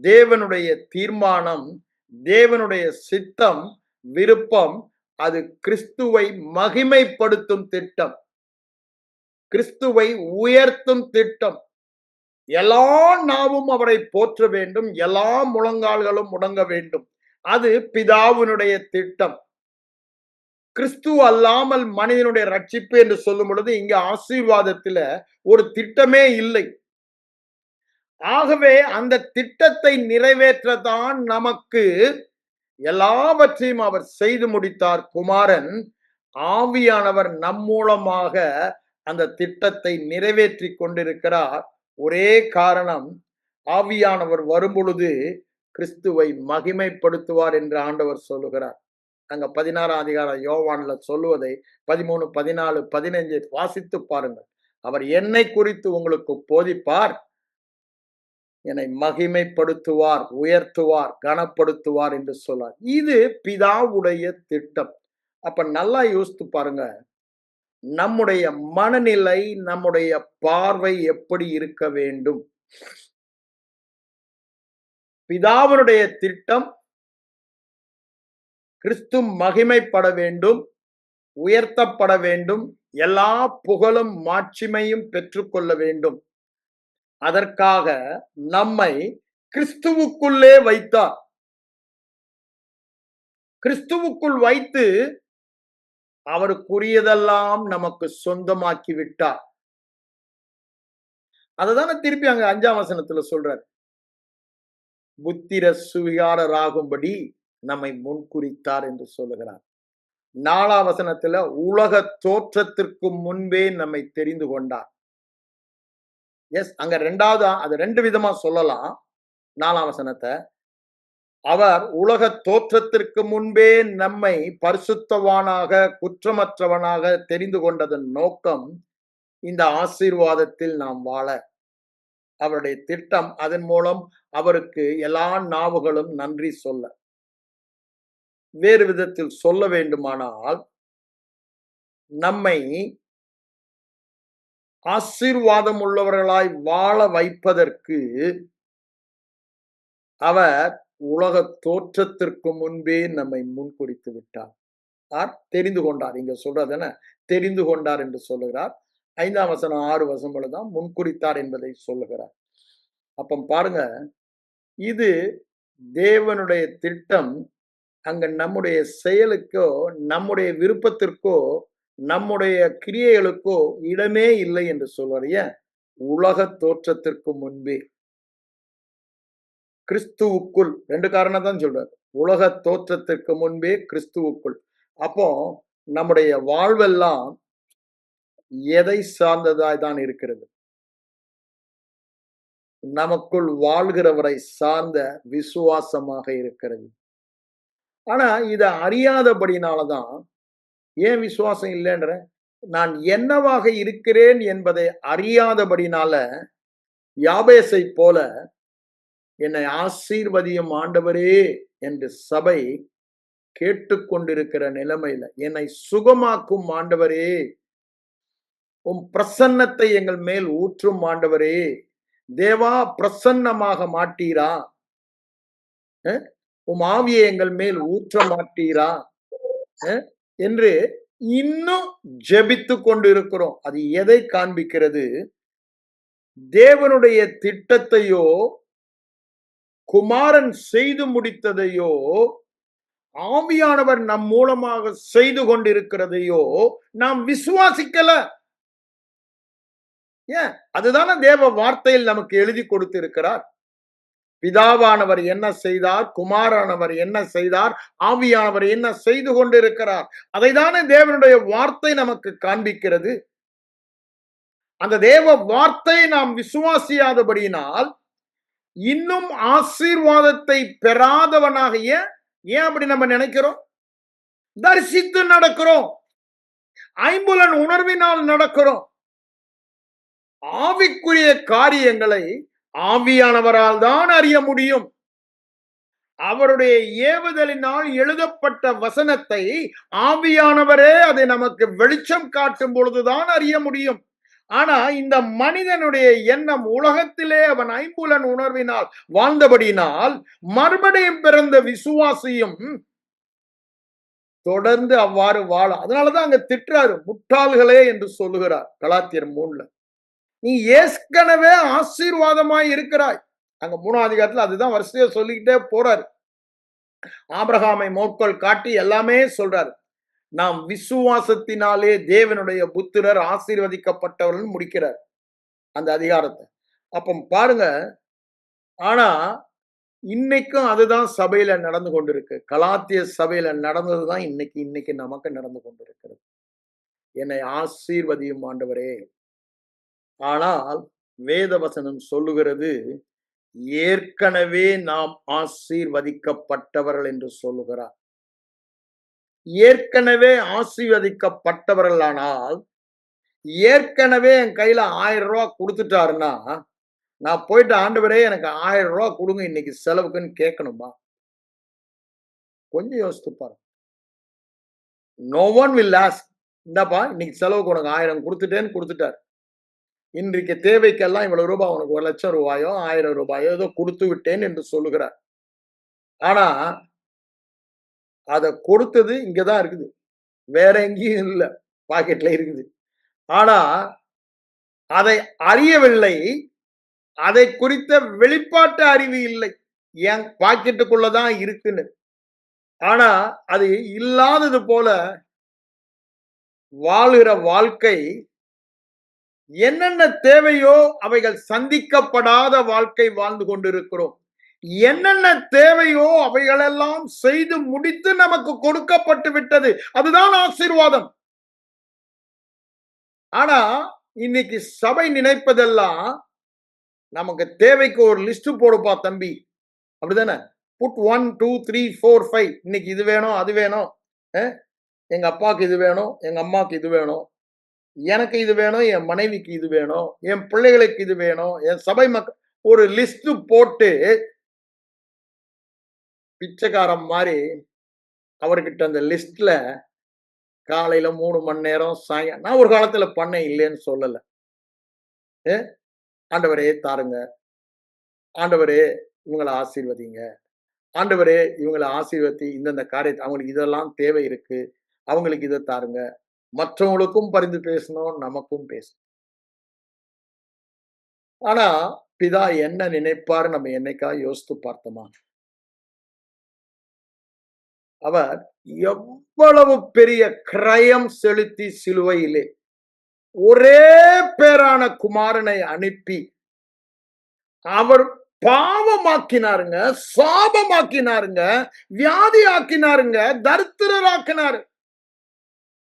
தேவனுடைய தீர்மானம், தேவனுடைய சித்தம், விருப்பம். அது கிறிஸ்துவை மகிமைப்படுத்தும் திட்டம், கிறிஸ்துவை உயர்த்தும் திட்டம். எல்லா நாவும் அவரை போற்ற வேண்டும், எல்லா முழங்கால்களும் முடங்க வேண்டும். அது பிதாவினுடைய திட்டம். கிறிஸ்து அல்லாமல் மனிதனுடைய ரட்சிப்பு என்று சொல்லும் பொழுது இங்க ஆசீர்வாதத்துல ஒரு திட்டமே இல்லை. ஆகவே அந்த திட்டத்தை நிறைவேற்றதான் நமக்கு எல்லாவற்றையும் அவர் செய்து முடித்தார். குமாரன் ஆவியானவர் நம் மூலமாக அந்த திட்டத்தை நிறைவேற்றி கொண்டிருக்கிறார். ஒரே காரணம், ஆவியானவர் வரும் பொழுது கிறிஸ்துவை மகிமைப்படுத்துவார் என்று ஆண்டவர் சொல்லுகிறார். அங்க 16ஆம் அதிகாரம் யோவான்ல சொல்லுவதை 13, 14, 15 வாசித்து பாருங்கள். அவர் என்னை குறித்து உங்களுக்கு போதிப்பார், என்னை மகிமைப்படுத்துவார், உயர்த்துவார், கனப்படுத்துவார் என்று சொல்றார். இது பிதாவுடைய திட்டம். அப்ப நல்லா யோசித்து பாருங்க. நம்முடைய மனநிலை, நம்முடைய பார்வை எப்படி இருக்க வேண்டும்? பிதாவினுடைய திட்டம் கிறிஸ்து மகிமைப்பட வேண்டும், உயர்த்தப்பட வேண்டும், எல்லா புகழும் மாட்சிமையும் பெற்றுக்கொள்ள வேண்டும். அதற்காக நம்மை கிறிஸ்துவுக்குள்ளே வைத்தார். கிறிஸ்துவுக்குள் வைத்து அவருக்குரியதெல்லாம் நமக்கு சொந்தமாக்கி விட்டார். அததானே திருப்பி அங்க 5ஆம் வசனத்துல சொல்றார். புத்திர சுவிகாரராகும்படி நம்மை முன்குறித்தார் என்று சொல்லுகிறார். 4ஆம் வசனத்துல உலக தோற்றத்திற்கு முன்பே நம்மை தெரிந்து கொண்டார். எஸ், அங்க அது 2 விதமா சொல்லலாம். 4ஆம் வசனத்தை அவர் உலக தோற்றத்திற்கு முன்பே நம்மை பரிசுத்தவானாக, குற்றமற்றவனாக தெரிந்து கொண்டதன் நோக்கம் இந்த ஆசீர்வாதத்தில் நாம் வாழ. அவருடைய திட்டம் அதன் மூலம் அவருக்கு எல்லா நாவுகளும் நன்றி சொல்ல. வேறு விதத்தில் சொல்ல வேண்டுமானால், நம்மை ஆசீர்வாதம் உள்ளவர்களாய் வாழ வைப்பதற்கு அவர் உலக தோற்றத்திற்கு முன்பே நம்மை முன்குறித்து விட்டார். தெரிந்து கொண்டார். இங்க சொல்றது என்ன? தெரிந்து கொண்டார் என்று சொல்லுகிறார். 5ஆம் வசனம் 6 வசனம் தான் முன்குறித்தார் என்பதை சொல்லுகிறார். அப்ப பாருங்க, இது தேவனுடைய திட்டம். அங்க நம்முடைய செயலுக்கோ, நம்முடைய விருப்பத்திற்கோ, நம்முடைய கிரியைகளுக்கோ இடமே இல்லை என்று சொல்வார். ஏன்? உலக தோற்றத்திற்கு முன்பே கிறிஸ்துவுக்குள். 2 காரணம் தான் சொல்றார். உலக தோற்றத்திற்கு முன்பே கிறிஸ்துவுக்குள். அப்போ நம்முடைய வாழ்வெல்லாம் எதை சார்ந்ததாய் தான் இருக்கிறது? நமக்குள் வாழ்கிறவரை சார்ந்த விசுவாசமாக இருக்கிறது. ஆனா இத அறியாதபடினாலதான், ஏன் விசுவாசம் இல்லைன்ற, நான் என்னவாக இருக்கிறேன் என்பதை அறியாதபடினால யாபேசை போல என்னை ஆசீர்வதியும் ஆண்டவரே என்று சபை கேட்டுக்கொண்டிருக்கிற நிலைமையில, என்னை சுகமாக்கும் ஆண்டவரே, உம் பிரசன்னத்தை எங்கள் மேல் ஊற்றும் ஆண்டவரே, தேவா பிரசன்னமாக மாட்டீரா, உம் ஆவியை எங்கள் மேல் ஊற்ற மாட்டீரா என்று இன்னும் ஜெபித்து கொண்டு இருக்கிறோம். அது எதை காண்பிக்கிறது? தேவனுடைய திட்டத்தையோ, குமாரன் செய்து முடித்ததையோ, ஆவியானவர் நம் மூலமாக செய்து கொண்டிருக்கிறதையோ நாம் விசுவாசிக்கல. ஏன்? அதுதானே தேவ வார்த்தையில் நமக்கு எழுதி கொடுத்திருக்கிறார். பிதாவானவர் என்ன செய்தார், குமாரானவர் என்ன செய்தார், ஆவியானவர் என்ன செய்து கொண்டிருக்கிறார், அதைதானே தேவனுடைய வார்த்தை நமக்கு காண்பிக்கிறது. அந்த தேவ வார்த்தை நாம் விசுவாசியாதபடியினால் இன்னும் ஆசீர்வாதத்தை பெறாதவனாக, ஏன் அப்படி நம்ம நினைக்கிறோம்? தரிசித்து நடக்கிறோம், ஐம்புலன் உணர்வினால் நடக்கிறோம். ஆவிக்குரிய காரியங்களை ஆவியானவரால் தான் அறிய முடியும். அவருடைய ஏவுதலினால் எழுதப்பட்ட வசனத்தை ஆவியானவரே அதை நமக்கு வெளிச்சம் காட்டும் பொழுதுதான் அறிய முடியும். ஆனா இந்த மனிதனுடைய எண்ணம், உலகத்திலே அவன் ஐம்புலன் உணர்வினால் வாழ்ந்தபடியினால் மறுபடியும் பிறந்த விசுவாசியும் தொடர்ந்து அவ்வாறு வாழ. அதனாலதான் அங்க திட்டுறாரு, முட்டாள்களே என்று சொல்லுகிறார் கலாத்தியர் 3. நீ ஏற்கனவே ஆசீர்வாதமாய் இருக்கிறாய். அங்க 3ஆம் அதிகாரத்துல அதுதான் வரிசையா சொல்லிக்கிட்டே போறாரு. ஆபிரகாமை மேற்கோள் காட்டி எல்லாமே சொல்றாரு. நாம் விசுவாசத்தினாலே தேவனுடைய புத்திரர் ஆசீர்வதிக்கப்பட்டவர்கள் முடிக்கிறார் அந்த அதிகாரத்தை. அப்ப பாருங்க, ஆனா இன்னைக்கும் அதுதான் சபையில நடந்து கொண்டிருக்கு. கலாத்திய சபையில நடந்ததுதான் இன்னைக்கு நமக்கு நடந்து கொண்டிருக்கிறது. என்னை ஆசீர்வதியும் ஆண்டவரே. ஆனால் வேதவசனம் சொல்லுகிறது, ஏற்கனவே நாம் ஆசீர்வதிக்கப்பட்டவர்கள் என்று சொல்லுகிறார். ஏற்கனவே ஆசீர்வதிக்கப்பட்டவர்களானால், ஏற்கனவே என் கையில 1000 ரூபாய் கொடுத்துட்டாருன்னா நான் போயிட்டு ஆண்டவரே எனக்கு 1000 ரூபாய் கொடுங்க இன்னைக்கு செலவுக்குன்னு கேட்கணுமா? கொஞ்சம் யோசித்து பாருங்க. No one will ask. இந்தாப்பா இன்னைக்கு செலவுக்கு உனக்கு 1000 குடுத்துட்டேன்னு குடுத்துட்டார். இன்றைக்கு தேவைக்கெல்லாம் இவ்வளவு ரூபாய் உனக்கு 1,00,000 ரூபாயோ, 1000 ரூபாயோ ஏதோ குடுத்து விட்டேன் என்று சொல்லுகிறார். ஆனா, அத கொடுத்தது இங்க தான் இருக்குது. வேற எங்கேயும் இல்ல. பாக்கெட்ல இருக்குது. ஆனா, அதை அறியவில்லை. அதை குறித்த வெளிப்பாட்டு அறிவு இல்லை. என் பாக்கெட்டுக்குள்ள தான் இருக்குன்னு. ஆனா, அது இல்லாதது போல வாழுகிற வாழ்க்கை என்னென்ன தேவையோ அவைகள் சந்திக்கப்படாத வாழ்க்கை வாழ்ந்து கொண்டிருக்கிறோம். என்னென்ன தேவையோ அவைகளெல்லாம் செய்து முடித்து நமக்கு கொடுக்கப்பட்டு விட்டது. அதுதான் ஆசீர்வாதம். ஆனா, இன்னைக்கு சபை நினைப்பதெல்லாம் நமக்கு தேவைக்கு ஒரு லிஸ்ட் போடுப்பா தம்பி. அப்படிதானே? புட் 1, 2, 3, 4, 5 இன்னைக்கு இது வேணும், அது வேணும். எங்க அப்பாவுக்கு இது வேணும், எங்க அம்மாவுக்கு இது வேணும். எனக்கு இது வேணும், என் மனைவிக்கு இது வேணும், என் பிள்ளைகளுக்கு இது வேணும், என் சபை மக்கள் ஒரு லிஸ்ட் போட்டு பிச்சைக்காரன் மாதிரி அவர்கிட்ட அந்த லிஸ்ட்ல காலையில 3 மணி நேரம் நான் ஒரு காலத்துல பண்ணேன் இல்லைன்னு சொல்லல. ஆண்டவரே தாருங்க, ஆண்டவரே இவங்களை ஆசீர்வதிங்க, ஆண்டவரே இவங்களை ஆசீர்வதி இந்தந்த காரியத்தை அவங்களுக்கு இதெல்லாம் தேவை இருக்கு, அவங்களுக்கு இதை தாருங்க. மற்றவங்களுக்கும் பரிந்து பேசணும், நமக்கும் பேசணும். ஆனா பிதா என்ன நினைப்பாரு நம்ம என்னைக்கா யோசித்து பார்த்தோமா? அவர் எவ்வளவு பெரிய கிரயம் செலுத்தி சிலுவையிலே ஒரே பேரான குமாரனை அனுப்பி அவர் பாவமாக்கினாருங்க, சாபமாக்கினாருங்க, வியாதி ஆக்கினாருங்க, தரித்திரராக்கினாரு.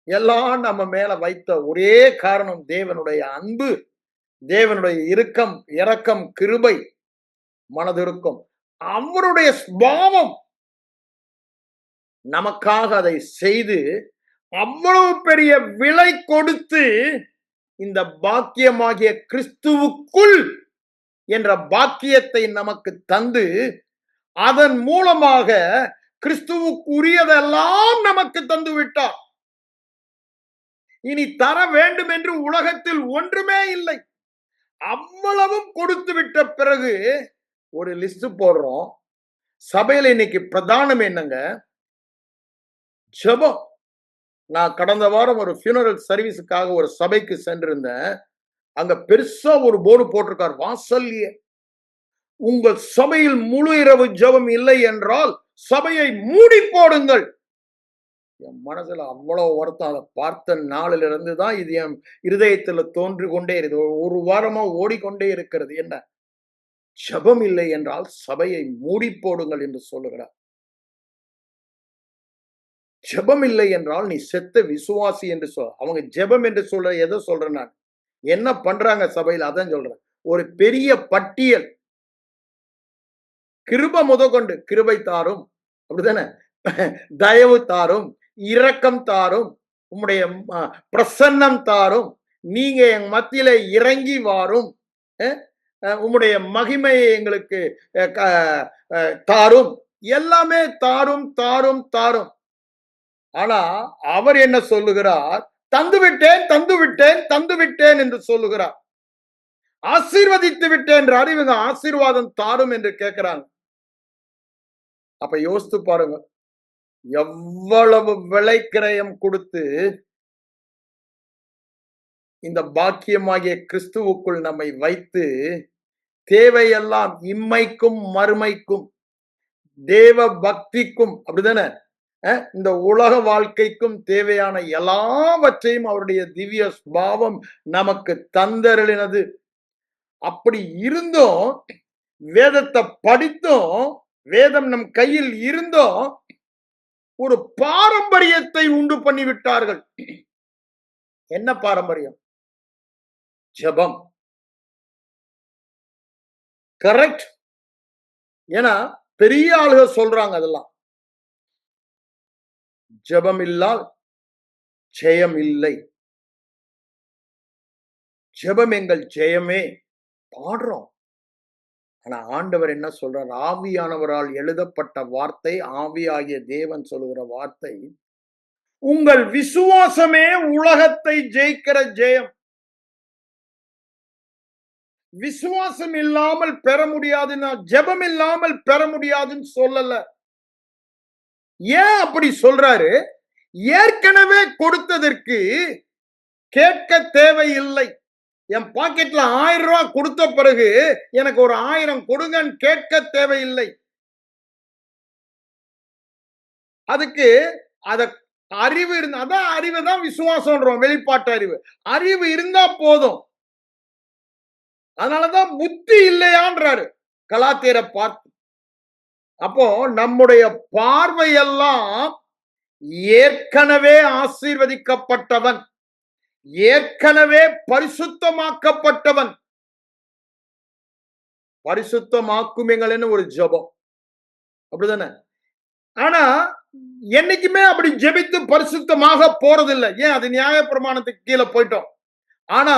எல்லாம் நம்ம மேல வைத்த ஒரே காரணம் தேவனுடைய அன்பு, தேவனுடைய இரக்கம், கிருபை, மனதிருக்கம். அவருடைய சுபாவம் நமக்காக அதை செய்து அவ்வளவு பெரிய விலை கொடுத்து இந்த பாக்கியமாகிய கிறிஸ்துவுக்குள் என்ற பாக்கியத்தை நமக்கு தந்து அதன் மூலமாக கிறிஸ்துவுக்கு உரியதெல்லாம் நமக்கு தந்து விட்டார். இனி தர வேண்டும் என்று உலகத்தில் ஒன்றுமே இல்லை. அவ்வளவும் கொடுத்து விட்ட பிறகு ஒரு லிஸ்ட் போடுறோம். சபையில இன்னைக்கு பிரதானம் என்னங்க? ஜெபம். நான் கடந்த வாரம் ஒரு ஃபியூனரல் சர்வீஸுக்காக ஒரு சபைக்கு சென்றிருந்தேன். அங்க பெருசா ஒரு போர்டு போட்டிருக்கார் வாசல்லையே, உங்கள் சபையில் முழு இரவு ஜெபம் இல்லை என்றால் சபையை மூடி போடுங்கள். என் மனசுல அவ்வளவு வருத்தம். அதை பார்த்த நாளிலிருந்து தான் இது என் இருதயத்துல தோன்றி கொண்டே இருக்கு. ஒரு வாரமா ஓடிக்கொண்டே இருக்கிறது. என்ன? ஜெபம் இல்லை என்றால் சபையை மூடி போடுங்கள் என்று சொல்லுகிறார். ஜெபம் இல்லை என்றால் நீ செத்த விசுவாசி என்று சொல். அவங்க ஜெபம் என்று சொல்ற எதை சொல்றேன் நான்? என்ன பண்றாங்க சபையில் அதான் சொல்றேன். ஒரு பெரிய பட்டியல். கிருபை முதற்கொண்டு கிருபை தாரும், அப்படித்தானே? தயவு தாரும், இரக்கம் தாரும், உம்முடைய பிரசன்னம் தாரும், நீங்க என் மத்தியில இறங்கி வாரும், உம்முடைய மகிமையை எங்களுக்கு தாரும், எல்லாமே தாரும் தாரும் தாரும். ஆனா அவர் என்ன சொல்லுகிறார்? தந்து விட்டேன் தந்து விட்டேன் தந்து விட்டேன் என்று சொல்லுகிறார். ஆசீர்வதித்து விட்டேன் என்று அறிவுங்க ஆசீர்வாதம் தாரும் என்று கேட்கிறாங்க. அப்ப யோசித்து பாருங்க, எவ்வளவு விலை கிரயம் கொடுத்து இந்த பாக்கியமாகிய கிறிஸ்துவுக்குள் நம்மை வைத்து தேவையெல்லாம் இம்மைக்கும் மறுமைக்கும் தேவ பக்திக்கும், அப்படிதானே, இந்த உலக வாழ்க்கைக்கும் தேவையான எல்லாவற்றையும் அவருடைய திவ்ய சுபாவம் நமக்கு தந்தருளினது. அப்படி இருந்தும், வேதத்தை படித்தும், வேதம் நம் கையில் இருந்தும் ஒரு பாரம்பரியத்தை உண்டு பண்ணிவிட்டார்கள். என்ன பாரம்பரியம்? ஜெபம். கரெக்ட். ஏன்னா பெரிய ஆளுகள் சொல்றாங்க அதெல்லாம். ஜெபம் இல்லால் ஜெயம் இல்லை. ஜெபம் எங்கள் ஜெயமே பாடுறோம். ஆனா ஆண்டவர் என்ன சொல்றார்? ஆவியானவரால் எழுதப்பட்ட வார்த்தை, ஆவியாகிய தேவன் சொல்லுகிற வார்த்தை, உங்கள் விசுவாசமே உலகத்தை ஜெயிக்கிற ஜெயம். விசுவாசம் இல்லாமல் பெற முடியாதுன்னா, ஜெபம் இல்லாமல் பெற முடியாதுன்னு சொல்லல. ஏன் அப்படி சொல்றாரு? ஏற்கனவே கொடுத்ததற்கு கேட்க தேவையில்லை. என் பாக்கெட்ல 1000 ரூபாய் கொடுத்த பிறகு எனக்கு ஒரு 1000 கொடுங்கன்னு கேட்க தேவையில்லை. அதுக்கு அத அறிவு இருந்தா, அதான் அறிவு தான் விசுவாசம்ன்றோம், வெளிப்பாட்டு அறிவு. அறிவு இருந்தா போதும். அதனாலதான் புத்தி இல்லையான்றாரு கலாத்தியரை பார்த்து. அப்போ நம்முடைய பார்வையெல்லாம் ஏற்கனவே ஆசீர்வதிக்கப்பட்டவன், ஏற்கனவே பரிசுத்தமாக்கப்பட்டவன். பரிசுத்தமாக்குமேங்கள்னு ஒரு ஜெபம், அப்படிதானே? ஆனா என்னைக்குமே அப்படி ஜெபித்து பரிசுத்தமாக போறதில்லை. ஏன்? அது நியாயப்பிரமாணத்துக்கு கீழே போயிட்டோம். ஆனா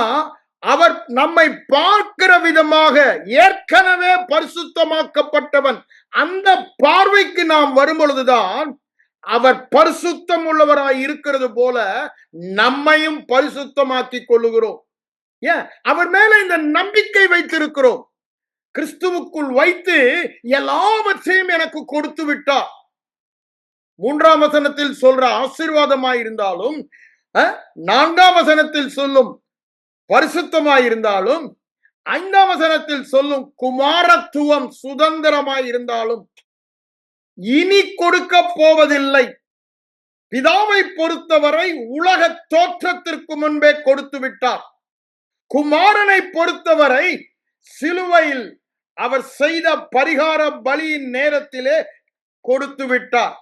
அவர் நம்மை பார்க்கிற விதமாக ஏற்கனவே பரிசுத்தமாக்கப்பட்டவன், அந்த பார்வைக்கு நாம் வரும் பொழுதுதான் அவர் பரிசுத்தம் உள்ளவராய் இருக்கிறது போல நம்மையும் பரிசுத்தமாக்கிக் கொள்ளுகிறோம். ஏன்? அவர் மேல இந்த நம்பிக்கை வைத்திருக்கிறோம். கிறிஸ்துவுக்குள் வைத்து எல்லாவற்றையும் எனக்கு கொடுத்து விட்டார். 3ஆம் வசனத்தில் சொல்ற ஆசீர்வாதமாய் இருந்தாலும், 4ஆம் வசனத்தில் சொல்லும் பரிசுத்தமாய் இருந்தாலும், 5ஆம் வசனத்தில் சொல்லும் குமாரத்துவம் சுதந்திரமாய் இருந்தாலும் இனி கொடுக்க போவதில்லை. பிதாவை பொறுத்தவரை உலக தோற்றத்திற்கு முன்பே கொடுத்து விட்டார். குமாரனை பொறுத்தவரை சிலுவையில் அவர் செய்த பரிகார பலியின் நேரத்திலே கொடுத்து விட்டார்.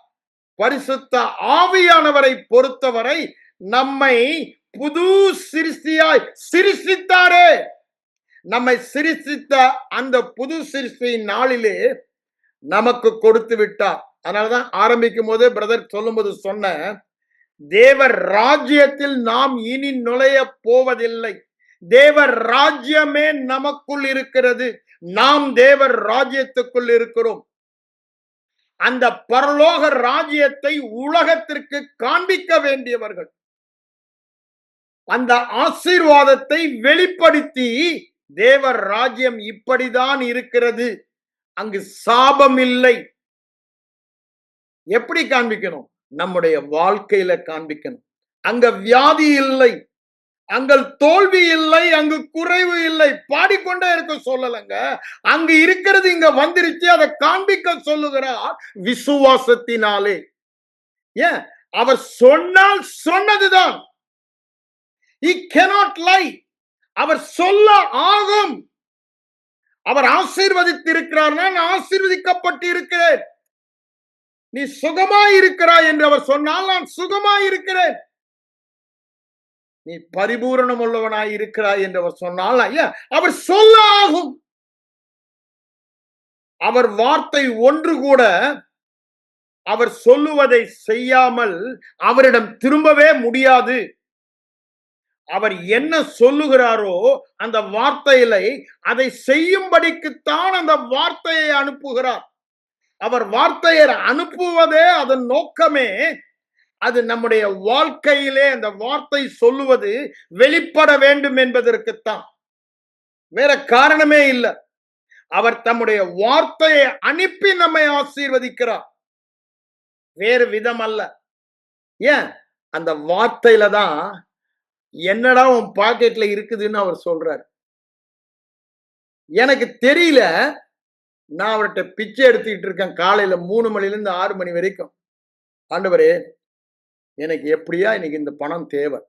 பரிசுத்த ஆவியானவரை பொறுத்தவரை நம்மை புது சிருஷ்டியாய் சிருஷ்டித்தாரே. நம்மை சிருஷ்டித்த அந்த புது சிருஷ்டியின் நாளிலே நமக்கு கொடுத்து விட்டார். அதனாலதான் ஆரம்பிக்கும் போதே பிரதர் சொல்லும்போது சொன்ன, தேவர் ராஜ்யத்தில் நாம் இனி நுழைய போவதில்லை. தேவர் ராஜ்யமே நமக்குள் இருக்கிறது. நாம் தேவர் ராஜ்யத்துக்குள் இருக்கிறோம். அந்த பரலோக ராஜ்யத்தை உலகத்திற்கு காண்பிக்க வேண்டியவர்கள். அந்த ஆசீர்வாதத்தை வெளிப்படுத்தி தேவர் ராஜ்யம் இப்படிதான் இருக்கிறது, அங்கு சாபம் இல்லை. எப்படி காண்பிக்கணும்? நம்முடைய வாழ்க்கையில காண்பிக்கணும். அங்க வியாதி இல்லை, அங்க தோல்வி இல்லை, அங்கு குறைவு இல்லை. பாடிக்கொண்டே இருக்க சொல்லலங்க. அங்கு இருக்கிறது இங்க வந்துருச்சு, அதை காண்பிக்க சொல்லுகிறார் விசுவாசத்தினாலே. ஏன்? அவர் சொன்னால் சொன்னதுதான். He cannot lie. அவர் சொல்ல ஆகும். அவர் ஆசீர்வதித்திருக்கிறார், நான் ஆசீர்வதிக்கப்பட்டு இருக்கிறேன். நீ சுகமாய் இருக்கிறாய் என்று அவர் சொன்னால் நான் சுகமாய் இருக்கிறேன். நீ பரிபூரணம் உள்ளவனாய் இருக்கிறாய் என்று அவர் சொன்னால் அவர் சொல்ல ஆகும். அவர் வார்த்தை ஒன்று கூட அவர் சொல்லுவதை செய்யாமல் அவரிடம் திரும்பவே முடியாது. அவர் என்ன சொல்லுகிறாரோ அந்த வார்த்தையில அதை செய்யும்படிக்குத்தான் அந்த வார்த்தையை அனுப்புகிறார். அவர் வார்த்தையை அனுப்புவதே அதன் நோக்கமே. அது நம்முடைய வாழ்க்கையிலே அந்த வார்த்தை சொல்லுவது வெளிப்பட வேண்டும் என்பதற்குத்தான், வேற காரணமே இல்லை. அவர் தம்முடைய வார்த்தையை அனுப்பி நம்மை ஆசீர்வதிக்கிறார், வேறு விதம் அல்ல. ஏன்? அந்த வார்த்தையில தான் என்னடா உன் பாக்கெட்ல இருக்குதுன்னு அவர் சொல்றார். எனக்கு தெரியல, நான் அவர்கிட்ட பிச்சை எடுத்துக்கிட்டு இருக்கேன் காலையில 3 மணிலிருந்து 6 மணி வரைக்கும். ஆண்டவரே, எனக்கு எப்படியா இன்னைக்கு இந்த பணம் தேவை,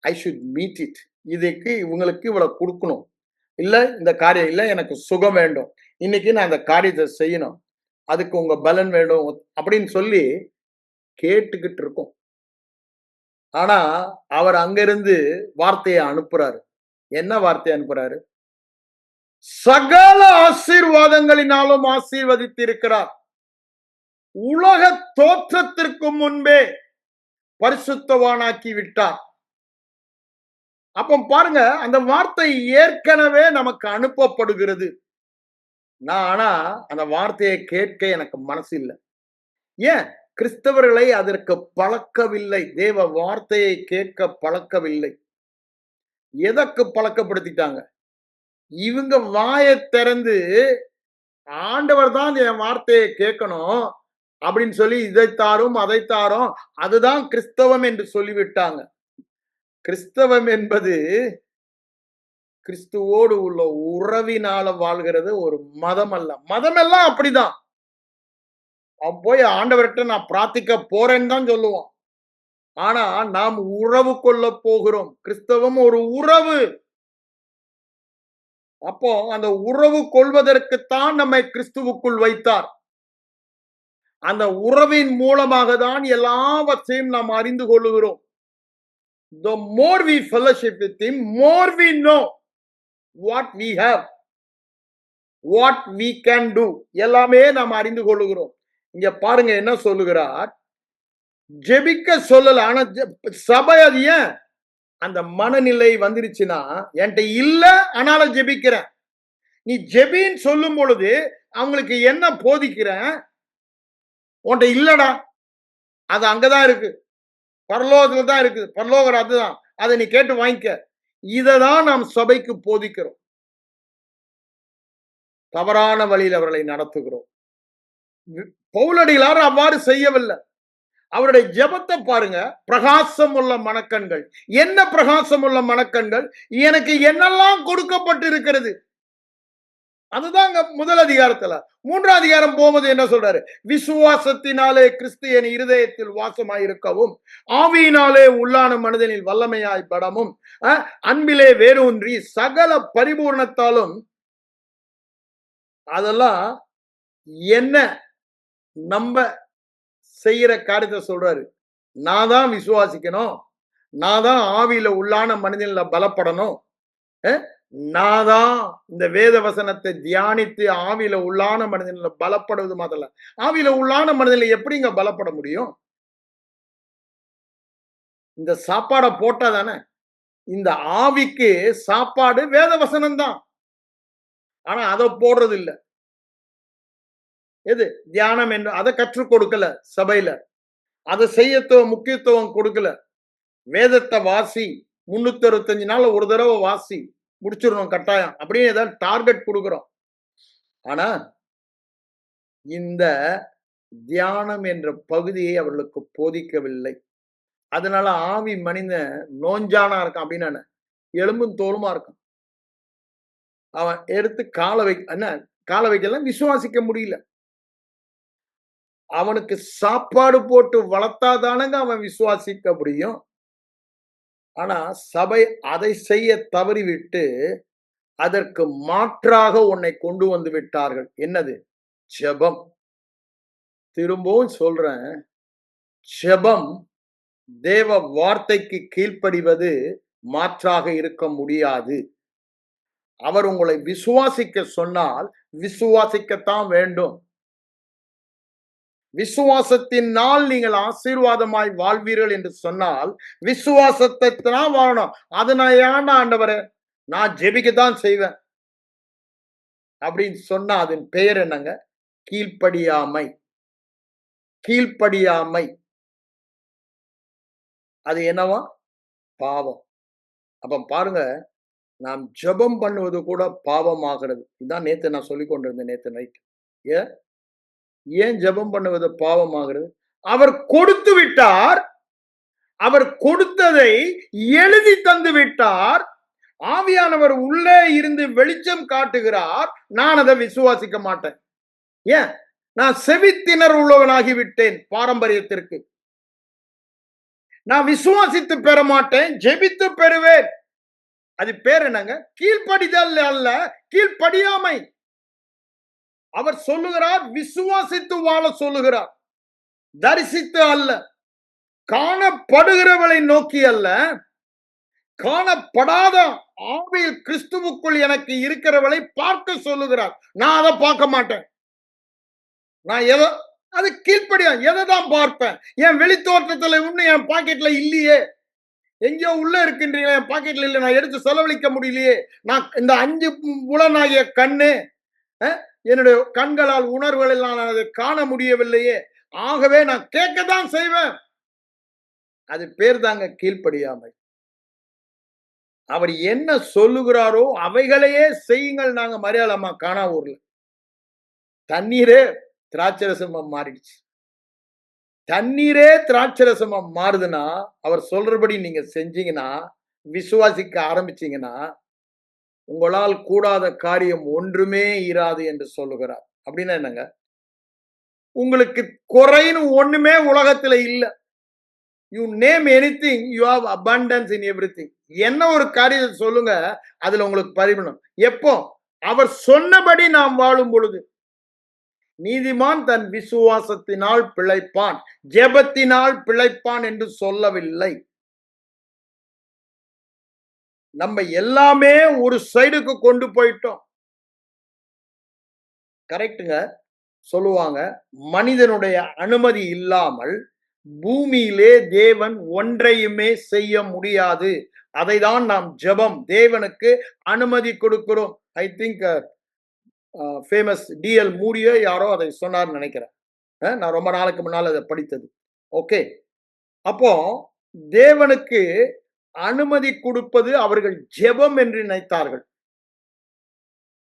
ஐ ஷுட் மீட் இட். இதுக்கு இவங்களுக்கு இவ்வளவு கொடுக்கணும், இல்ல இந்த காரியம் இல்ல, எனக்கு சுகம் வேண்டும், இன்னைக்கு நான் அந்த காரியத்தை செய்யணும், அதுக்கு உங்க பலன் வேணும் அப்படின்னு சொல்லி கேட்டுக்கிட்டு இருக்கோம். ஆனா அவர் அங்கிருந்து வார்த்தையை அனுப்புறாரு. என்ன வார்த்தையை அனுப்புறாரு? சகல ஆசீர்வாதங்களினாலும் ஆசீர்வதித்திருக்கிறார். உலக தோற்றத்திற்கு முன்பே பரிசுத்தவானாக்கி விட்டார். அப்ப பாருங்க, அந்த வார்த்தை ஏற்கனவே நமக்கு அனுப்பப்படுகிறது. ஆனா அந்த வார்த்தையை கேட்க எனக்கு மனசு இல்ல. ஏன்? கிறிஸ்தவர்களை அதற்கு பழக்கவில்லை. தேவ வார்த்தையை கேட்க பழக்கவில்லை. எதற்கு பழக்கப்படுத்திட்டாங்க? இவங்க வாயைத் திறந்து ஆண்டவர் தான் என் வார்த்தையை கேட்கணும் அப்படின்னு சொல்லி இதை தாரும் அதை தாரும், அதுதான் கிறிஸ்தவம் என்று சொல்லிவிட்டாங்க. கிறிஸ்தவம் என்பது கிறிஸ்துவோடு உள்ள உறவினால வாழ்கிறது ஒரு மதம் அல்ல. மதம் எல்லாம் அப்படிதான். அவன் போய் ஆண்டவர்கிட்ட நான் பிரார்த்திக்க போறேன்னு தான் சொல்லுவான். ஆனா நாம் உறவு கொள்ள போகிறோம். கிறிஸ்தவம் ஒரு உறவு. அப்போ அந்த உறவு கொள்வதற்குத்தான் நம்மை கிறிஸ்துவுக்குள் வைத்தார். அந்த உறவின் மூலமாக தான் எல்லாவற்றையும் நாம் அறிந்து கொள்ளுகிறோம். The more we fellowship with him, more we know what we have, what we can do. எல்லாமே நாம் அறிந்து கொள்ளுகிறோம். இங்க பாருங்க என்ன சொல்லுகிறார், ஜெபிக்க சொல்லல. ஆனா சபை அது ஏன் அந்த மனநிலை வந்துருச்சுன்னா, என்கிட்ட இல்ல ஆனாலும் ஜெபிக்கிறேன். நீ ஜெபின்னு சொல்லும் பொழுது அவங்களுக்கு என்ன போதிக்கிறேன்? உன்கிட்ட இல்லடா, அது அங்கதான் இருக்கு, பரலோகத்துல தான் இருக்குது, பரலோகம் அதுதான், அதை நீ கேட்டு வாங்கிக்க. இததான் நாம் சபைக்கு போதிக்கிறோம். தவறான வழியில் அவர்களை நடத்துகிறோம். பவுலடிகளார் அவ்வாறு செய்யவில்லை. அவருடைய ஜெபத்தை பாருங்க, பிரகாசம் உள்ள மனக்கண்கள். என்ன பிரகாசம் உள்ள மனக்கண்கள்? எனக்கு என்னெல்லாம் கொடுக்கப்பட்டிருக்கிறது, அதுதான் முதல் அதிகாரத்துல. மூன்றாம் அதிகாரம் போகும்போது என்ன சொல்றாரு? விசுவாசத்தினாலே கிறிஸ்து என் இருதயத்தில் வாசமாயிருக்கவும், ஆவியினாலே உள்ளான மனிதனில் வல்லமையாய் படமும், அன்பிலே வேரூன்றி சகல பரிபூர்ணத்தாலும். அதெல்லாம் என்ன நம்ம செய்யற காரியத்தை சொல்றாரு. நான் தான் விசுவாசிக்கணும், நான் தான் ஆவியில உள்ளான மனிதனில பலப்படணும், நான் தான் இந்த வேத வசனத்தை தியானித்து ஆவியில உள்ளான மனிதனில பலப்படுவது முதல்ல. ஆவியில உள்ளான மனிதனில எப்படிங்க பலப்பட முடியும்? இந்த சாப்பாடை போட்டா தானே. இந்த ஆவிக்கு சாப்பாடு வேத வசனம் தான். ஆனா அதை போடுறது இல்லை. எது தியானம் என்று அதை கற்றுக் கொடுக்கல சபையில. அதை செய்ய முக்கியத்துவம் கொடுக்கல. வேதத்தை வாசி, 365 நாள் ஒரு தடவை வாசி, முடிச்சிடணும் கட்டாயம் அப்படியே ஏதாவது டார்கெட் கொடுக்கிறோம். ஆனா இந்த தியானம் என்ற பகுதியை அவர்களுக்கு போதிக்கவில்லை. அதனால ஆவி மனிதன் நோஞ்சானா இருக்கான். அப்படின்னா எலும்பும் தோலுமா இருக்கும். அவன் எடுத்து காலை வைக்கலாம், விசுவாசிக்க முடியல. அவனுக்கு சாப்பாடு போட்டு வளர்த்தாதானங்க அவன் விசுவாசிக்க முடியும். ஆனா சபை அதை செய்ய தவறிவிட்டு அதற்கு மாற்றாக உன்னை கொண்டு வந்து விட்டார்கள். என்னது? ஜெபம். திரும்பவும் சொல்றேன், ஜெபம் தேவ வார்த்தைக்கு கீழ்ப்படிவது மாற்றாக இருக்க முடியாது. அவர் உங்களை விசுவாசிக்க சொன்னால் விசுவாசிக்கத்தான் வேண்டும். விசுவாசத்தினால் நீங்கள் ஆசீர்வாதமாய் வாழ்வீர்கள் என்று சொன்னால் விசுவாசத்தை தான் வாழணும். அது நான் ஏன்டா ஆண்டவரே, நான் ஜெபிக்கத்தான் செய்வேன் அப்படின்னு சொன்னா அதன் பெயர் என்னங்க? கீழ்ப்படியாமை. கீழ்ப்படியாமை அது என்னவா? பாவம். அப்ப பாருங்க, நாம் ஜெபம் பண்ணுவது கூட பாவம் ஆகிறது. இதான் நேத்து நான் சொல்லிக் கொண்டிருந்தேன். நேத்து நைட் ஏன் ஜெபம் பண்ணுவது பாவமாகிறது? அவர் கொடுத்து விட்டார், அவர் கொடுத்ததை எழுதி தந்து விட்டார். ஆவியானவர் உள்ளே இருந்து வெளிச்சம் காட்டுகிறார். நான் அதை விசுவாசிக்க மாட்டேன். ஏன்? நான் செவித்திணர் உள்ளவனாகி விட்டேன் பாரம்பரியத்திற்கு. நான் விசுவாசித்து பெற மாட்டேன், ஜெபித்து பெறுவேன். அது பேர் என்னங்க? கீழ்ப்படிதல் அல்ல, கீழ்ப்படியாமை. அவர் சொல்லுகிறார், விசுவாசித்து வாழ சொல்லுகிறார், தரிசித்து அல்ல. காணப்படுகிறவளை நோக்கி அல்ல, காணப்படாத ஆவியில் கிறிஸ்துவுக்குள் எனக்கு இருக்கிறவளை பார்க்க சொல்லுகிறார். நான் அதை பார்க்க மாட்டேன். நான் அது கீழ்ப்படியா எதை தான் பார்ப்பேன்? என் வெளித்தோற்றத்துல இன்னும் என் பாக்கெட்ல இல்லையே. எங்கேயோ உள்ள இருக்கின்றீங்களே, என் பாக்கெட்ல இல்ல, நான் எடுத்து செலவழிக்க முடியலையே, நான் இந்த 5 புலனாகிய கண்ணு, என்னுடைய கண்களால் உணர்வுகளில் நான் அதை காண முடியவில்லையே, ஆகவே நான் கேட்கத்தான் செய்வேன். அது பேர் தாங்க கீழ்ப்படியாமை. அவர் என்ன சொல்லுகிறாரோ அவைகளையே செய்யுங்கள். நாங்க மரியாதம்மா காணா ஊர்ல தண்ணீரே திராட்சரசமா மாறிடுச்சு. தண்ணீரே திராட்சரசமா மாறுதுன்னா, அவர் சொல்றபடி நீங்க செஞ்சீங்கன்னா, விசுவாசிக்க ஆரம்பிச்சீங்கன்னா, உங்களால் கூடாத காரியம் ஒன்றுமே இராது என்று சொல்லுகிறார். அப்படின்னா என்னங்க? உங்களுக்கு குறைன்னு ஒண்ணுமே உலகத்துல இல்ல. You name anything, you have abundance in everything. என்ன ஒரு காரியத்தை சொல்லுங்க, அதுல உங்களுக்கு பரிபூரணம். எப்போ? அவர் சொன்னபடி நாம் வாழும் பொழுது. நீதிமான் தன் விசுவாசத்தினால் பிழைப்பான், ஜெபத்தினால் பிழைப்பான் என்று சொல்லவில்லை. நம்ம எல்லாமே ஒரு சைடுக்கு கொண்டு போயிட்டோம். கரெக்ட்டுங்க. சொல்லுவாங்க, மனிதனுடைய அனுமதி இல்லாமல் பூமியிலே தேவன் ஒன்றையுமே செய்ய முடியாது. அதைதான் நாம் ஜெபம், தேவனுக்கு அனுமதி கொடுக்கிறோம். ஐ திங்க் ஃபேமஸ் டிஎல் மூடியோ யாரோ அதை சொன்னார்னு நினைக்கிறேன். நான் ரொம்ப நாளுக்கு முன்னால் அதை படித்தது. ஓகே, அப்போ தேவனுக்கு அனுமதி கொடுப்பது அவர்கள் ஜெபம் என்று நினைத்தார்கள்.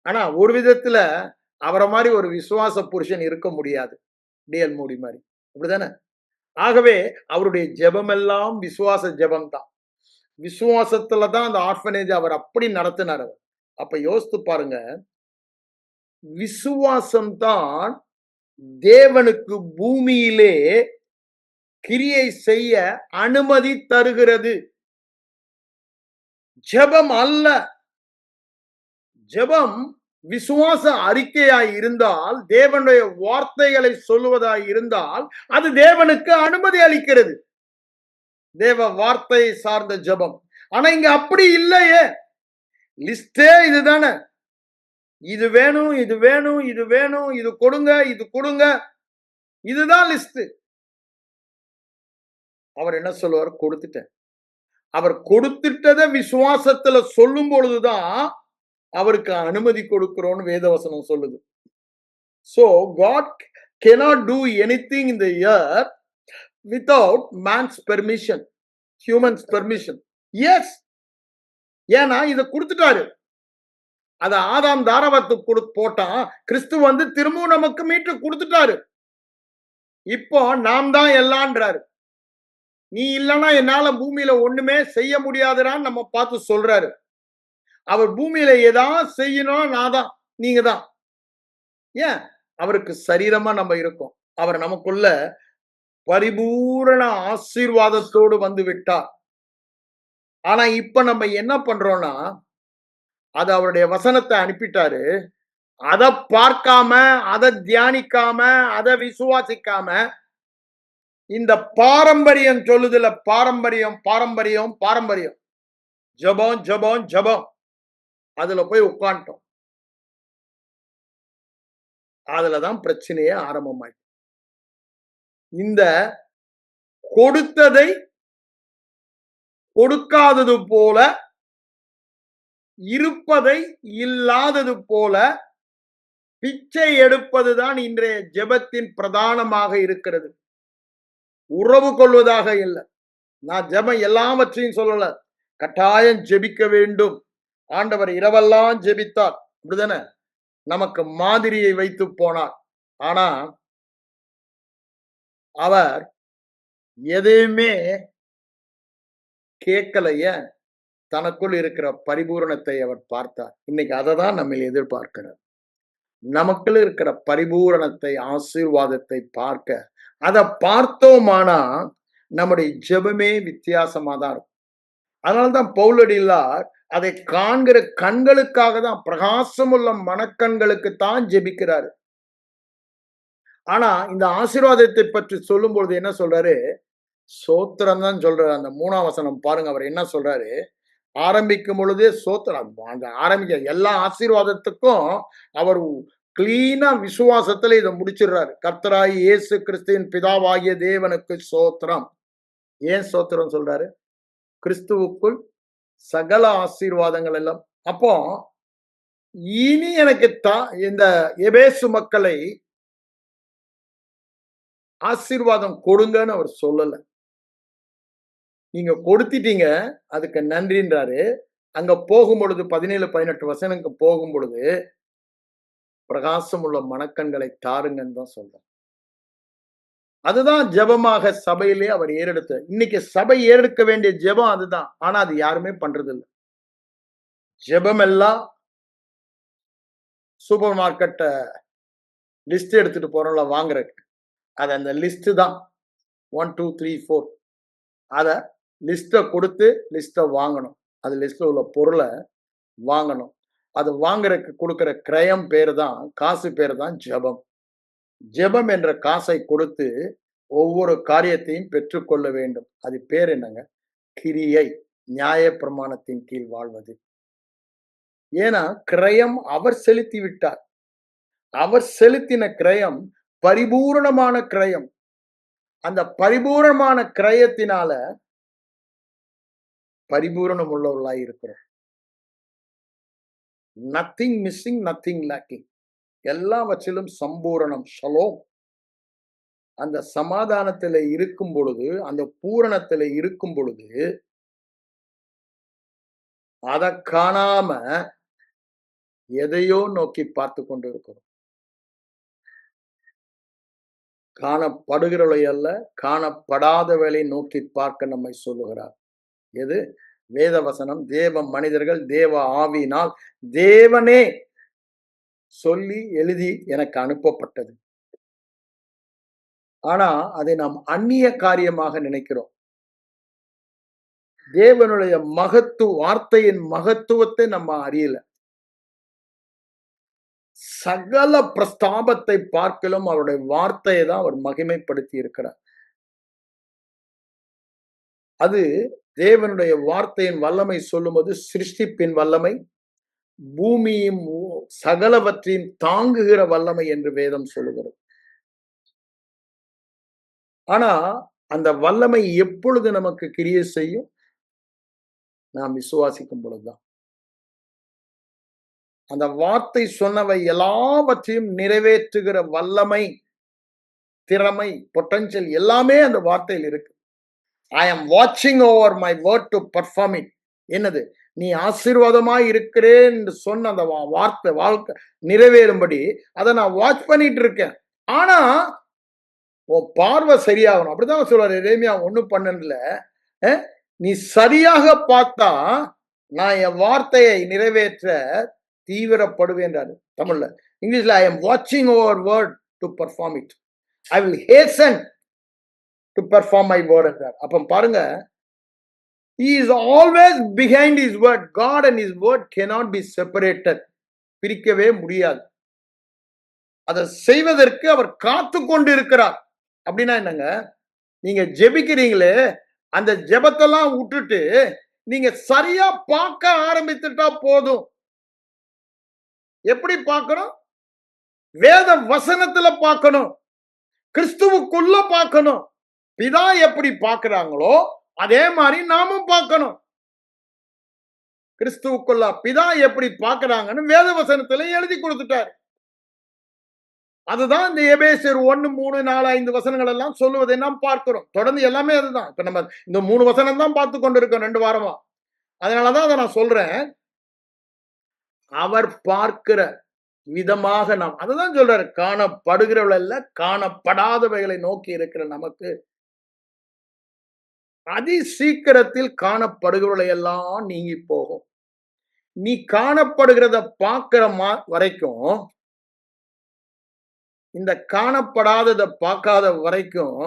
ஆனா ஒரு விதத்துல அவரை மாதிரி ஒரு விசுவாச புருஷன் இருக்க முடியாது, டிஎல் மூடி மாதிரி. அப்படிதானே? ஆகவே அவருடைய ஜெபம் எல்லாம் விசுவாச ஜெபம் தான். விசுவாசத்துல தான் அந்த ஆர்ஃபனேஜ் அவர் அப்படி நடத்தினார். அப்ப யோசித்து பாருங்க, விசுவாசம் தான் தேவனுக்கு பூமியிலே கிரியை செய்ய அனுமதி தருகிறது, ஜெபம் அல்ல. ஜெபம் விசுவாச அறிக்கையாய் இருந்தால், தேவனுடைய வார்த்தைகளை சொல்லுவதாய் இருந்தால், அது தேவனுக்கு அனுமதி அளிக்கிறது, தேவ வார்த்தையை சார்ந்த ஜெபம். ஆனா இங்க அப்படி இல்லையே. லிஸ்டே இதுதானே, இது வேணும், இது வேணும், இது வேணும், இது கொடுங்க, இது கொடுங்க, இதுதான் லிஸ்ட். அவர் என்ன சொல்லுவார்? கொடுத்துட்டேன். அவர் கொடுத்துட்டதை விசுவாசத்துல சொல்லும் பொழுதுதான் அவருக்கு அனுமதி கொடுக்கிறோம்னு வேதவசனம் சொல்லுது. So God cannot do anything in the earth without man's permission, human's permission. Yes, ஏன்னா இதை கொடுத்துட்டாரு. அத ஆதாம் தாரவத்து போட்டான், கிறிஸ்து வந்து திரும்பவும் நமக்கு மீட்டு கொடுத்துட்டாரு. இப்போ நாம் தான் எல்லான்றாரு. நீ இல்லைன்னா என்னால பூமியில ஒண்ணுமே செய்ய முடியாதுறான்னு நம்ம பார்த்து சொல்றாரு. அவர் பூமியில ஏதாவது செய்யணும், நான் தான், நீங்க தான். ஏன்? அவருக்கு சரீரமா நம்ம இருக்கோம். அவர் நமக்குள்ள பரிபூரண ஆசீர்வாதத்தோடு வந்து விட்டார். ஆனா இப்ப நம்ம என்ன பண்றோம்னா, அது அவருடைய வசனத்தை அனுப்பிட்டாரு, அதை பார்க்காம, அதை தியானிக்காம, அதை விசுவாசிக்காம, இந்த பாரம்பரியம் சொல்லுதுல, பாரம்பரியம் பாரம்பரியம் பாரம்பரியம், ஜபம் ஜபம் ஜபம், அதுல போய் உட்காந்துட்டோம். அதுலதான் பிரச்சனையே ஆரம்பமாயிடுச்சு. இந்த கொடுத்ததை கொடுக்காதது போல, இருப்பதை இல்லாதது போல பிச்சை எடுப்பதுதான் இன்றைய ஜெபத்தின் பிரதானமாக இருக்கிறது. உறவு கொள்வதாக இல்லை. நான் ஜெபம் எல்லாவற்றையும் சொல்லல, கட்டாயம் ஜெபிக்க வேண்டும். ஆண்டவர் இரவெல்லாம் ஜெபித்தார், அப்படிதானே? நமக்கு மாதிரியை வைத்து போனார். ஆனா அவர் எதையுமே கேட்கலைய, தனக்குள் இருக்கிற பரிபூரணத்தை அவர் பார்த்தார். இன்னைக்கு அதை தான் நம்ம எதிர்பார்க்கிறார். நமக்குள்ள இருக்கிற பரிபூரணத்தை, ஆசீர்வாதத்தை பார்க்க, அதை பார்த்தோமானா நம்முடைய ஜெபமே வித்தியாசமா தான் இருக்கும். அதனால்தான் பவுலடியார் அதை காண்கிற கண்களுக்காக தான், பிரகாசமுள்ள மனக்கண்களுக்கு தான் ஜெபிக்கிறாரு. ஆனா இந்த ஆசீர்வாதத்தை பற்றி சொல்லும் பொழுது என்ன சொல்றாரு? சோத்திரம் தான் சொல்றாரு. அந்த 3ஆம் வசனம் பாருங்க, அவர் என்ன சொல்றாரு? ஆரம்பிக்கும் பொழுதே சோத்திரம். அந்த ஆரம்பிக்க எல்லா ஆசீர்வாதத்துக்கும் அவர் கிளீனா விசுவாசத்துல இதை முடிச்சிடுறாரு. கர்த்தராய் இயேசு கிறிஸ்துவின் பிதாவாகிய தேவனுக்கு சோத்திரம். ஏன் சோத்திரம் சொல்றாரு? கிறிஸ்துவுக்குள் சகல ஆசீர்வாதங்கள் எல்லாம். அப்போ இனி எனக்கு இந்த எபேசு மக்களை ஆசீர்வாதம் கொடுங்கன்னு அவர் சொல்லல. நீங்க கொடுத்துட்டீங்க, அதுக்கு நன்றின்றாரு. அங்க போகும் பொழுது 17, 18 வசனங்களுக்கு போகும் பொழுது பிரகாசம் உள்ள மனக்கண்களை தாருங்கன்னு தான் சொல்றார். அதுதான் ஜெபமாக சபையிலே அவர் ஏறெடுத்தார். இன்னைக்கு சபை ஏறெடுக்க வேண்டிய ஜெபம் அதுதான். ஆனா அது யாருமே பண்றது இல்ல. ஜெபம் எல்லாம் சூப்பர் மார்க்கெட்ட லிஸ்ட் எடுத்துட்டு போறோம்ல வாங்குறதுக்கு. அது அந்த லிஸ்ட் தான் 1, 2, 3, 4 அத லிஸ்ட கொடுத்து லிஸ்ட வாங்கணும். அது லிஸ்ட்ல உள்ள பொருளை வாங்கணும். அது வாங்குறதுக்கு கொடுக்கிற கிரயம் பேரு தான், காசு பேரு தான் ஜெபம். ஜெபம் என்ற காசை கொடுத்து ஒவ்வொரு காரியத்தையும் பெற்றுக்கொள்ள வேண்டும். அது பேர் என்னங்க? கிரியை. நியாயப்பிரமாணத்தின் கீழ் வாழ்வது. ஏன்னா கிரயம் அவர் செலுத்தி விட்டார். அவர் செலுத்தின கிரயம் பரிபூரணமான கிரயம். அந்த பரிபூரணமான கிரயத்தினால பரிபூரணம் உள்ளவர்களாய் இருக்கிறோம். Nothing missing, nothing lacking. எல்லாவற்றிலும் சம்பூரணம், ஷலோம். அந்த சமாதானத்திலே இருக்கும் பொழுது, அந்த பூரணத்திலே இருக்கும் பொழுது, அதை காணாம எதையோ நோக்கி பார்த்து கொண்டு இருக்கிறோம். காணப்படுகிறவளை அல்ல, காணப்படாதவளை நோக்கி பார்க்க நம்மை சொல்லுகிறார். எது? வேத வசனம், தேவ மனிதர்கள், தேவ ஆவியினால் தேவனே சொல்லி எழுதி எனக்கு அனுப்பப்பட்டது. ஆனா அதை நாம் அந்நிய காரியமாக நினைக்கிறோம். தேவனுடைய வார்த்தையின் மகத்துவத்தை நம்ம அறியல. சகல பிரஸ்தாபத்தை பார்க்கலும் அவருடைய வார்த்தையை தான் அவர் மகிமைப்படுத்தி இருக்கிறார். அது தேவனுடைய வார்த்தையின் வல்லமை சொல்லும்போது சிருஷ்டிப்பின் வல்லமை, பூமியும் சகலவற்றையும் தாங்குகிற வல்லமை என்று வேதம் சொல்லுகிறது. ஆனா அந்த வல்லமை எப்பொழுது நமக்கு கிரியை செய்யும்? நாம் விசுவாசிக்கும் பொழுதுதான். அந்த வார்த்தை சொன்னவை எல்லாவற்றையும் நிறைவேற்றுகிற வல்லமை, திறமை, பொட்டன்ஷியல் எல்லாமே அந்த வார்த்தையில் இருக்கு. ஐ am watching over my word to perform it. என்னது? நீ ஆசீர்வாதமாய் இருக்கிறேன் என்று சொன்ன அந்த வார்த்தை வாழ்க்கை நிறைவேறும்படி அதை நான் வாட்ச் பண்ணிட்டு இருக்கேன். ஆனா உன் பார்வை சரியாகணும். அப்படிதான் சொல்றாரு எரேமியா 1:12. நீ சரியாக பார்த்தா நான் என் வார்த்தையை நிறைவேற்ற தீவிரப்படுவேன்றாரு தமிழ்ல. இங்கிலீஷ்ல ஐ எம் வாட்சிங் over word to perform it. I will hasten to perform my word என்றார். அப்ப பாருங்க, he is always behind his word. God and his word cannot be separated. பிரிக்கவே முடியாது. அதை செய்வதற்கு அவர் காத்து கொண்டு இருக்கிறார். அப்படின்னா என்னங்க? நீங்க ஜெபிக்கிறீங்களே, அந்த ஜெபத்தெல்லாம் விட்டுட்டு நீங்க சரியா பார்க்க ஆரம்பித்துட்டா போதும். எப்படி பார்க்கணும்? வேத வசனத்துல பார்க்கணும், கிறிஸ்துவுக்குள்ள பார்க்கணும். பிதா எப்படி பார்க்கிறாங்களோ அதே மாதிரி நாமும் பார்க்கணும். கிறிஸ்துவுக்குள்ள பிதா எப்படி பார்க்கிறாங்கன்னு வேத வசனத்துல எழுதி கொடுத்துட்டார். அதுதான் இந்த எபேசியர் 1, 3, 4, 5 வசனங்கள் எல்லாம் சொல்லுவதை நாம் பார்க்கிறோம். தொடர்ந்து எல்லாமே அதுதான். இப்ப நம்ம இந்த 3 வசனம் தான் பார்த்து கொண்டிருக்கோம் 2 வாரமா. அதனாலதான் அதை நான் சொல்றேன். அவர் பார்க்கிற விதமாக நாம், அதுதான் சொல்றாரு, காணப்படுகிறவள் அல்ல காணப்படாதவைகளை நோக்கி இருக்கிற நமக்கு அதி சீக்கிரத்தில் காணப்படுகிறவளை எல்லாம் நீங்கி போகும். நீ காணப்படுகிறத பார்க்கிற வரைக்கும், இந்த காணப்படாததை பார்க்காத வரைக்கும்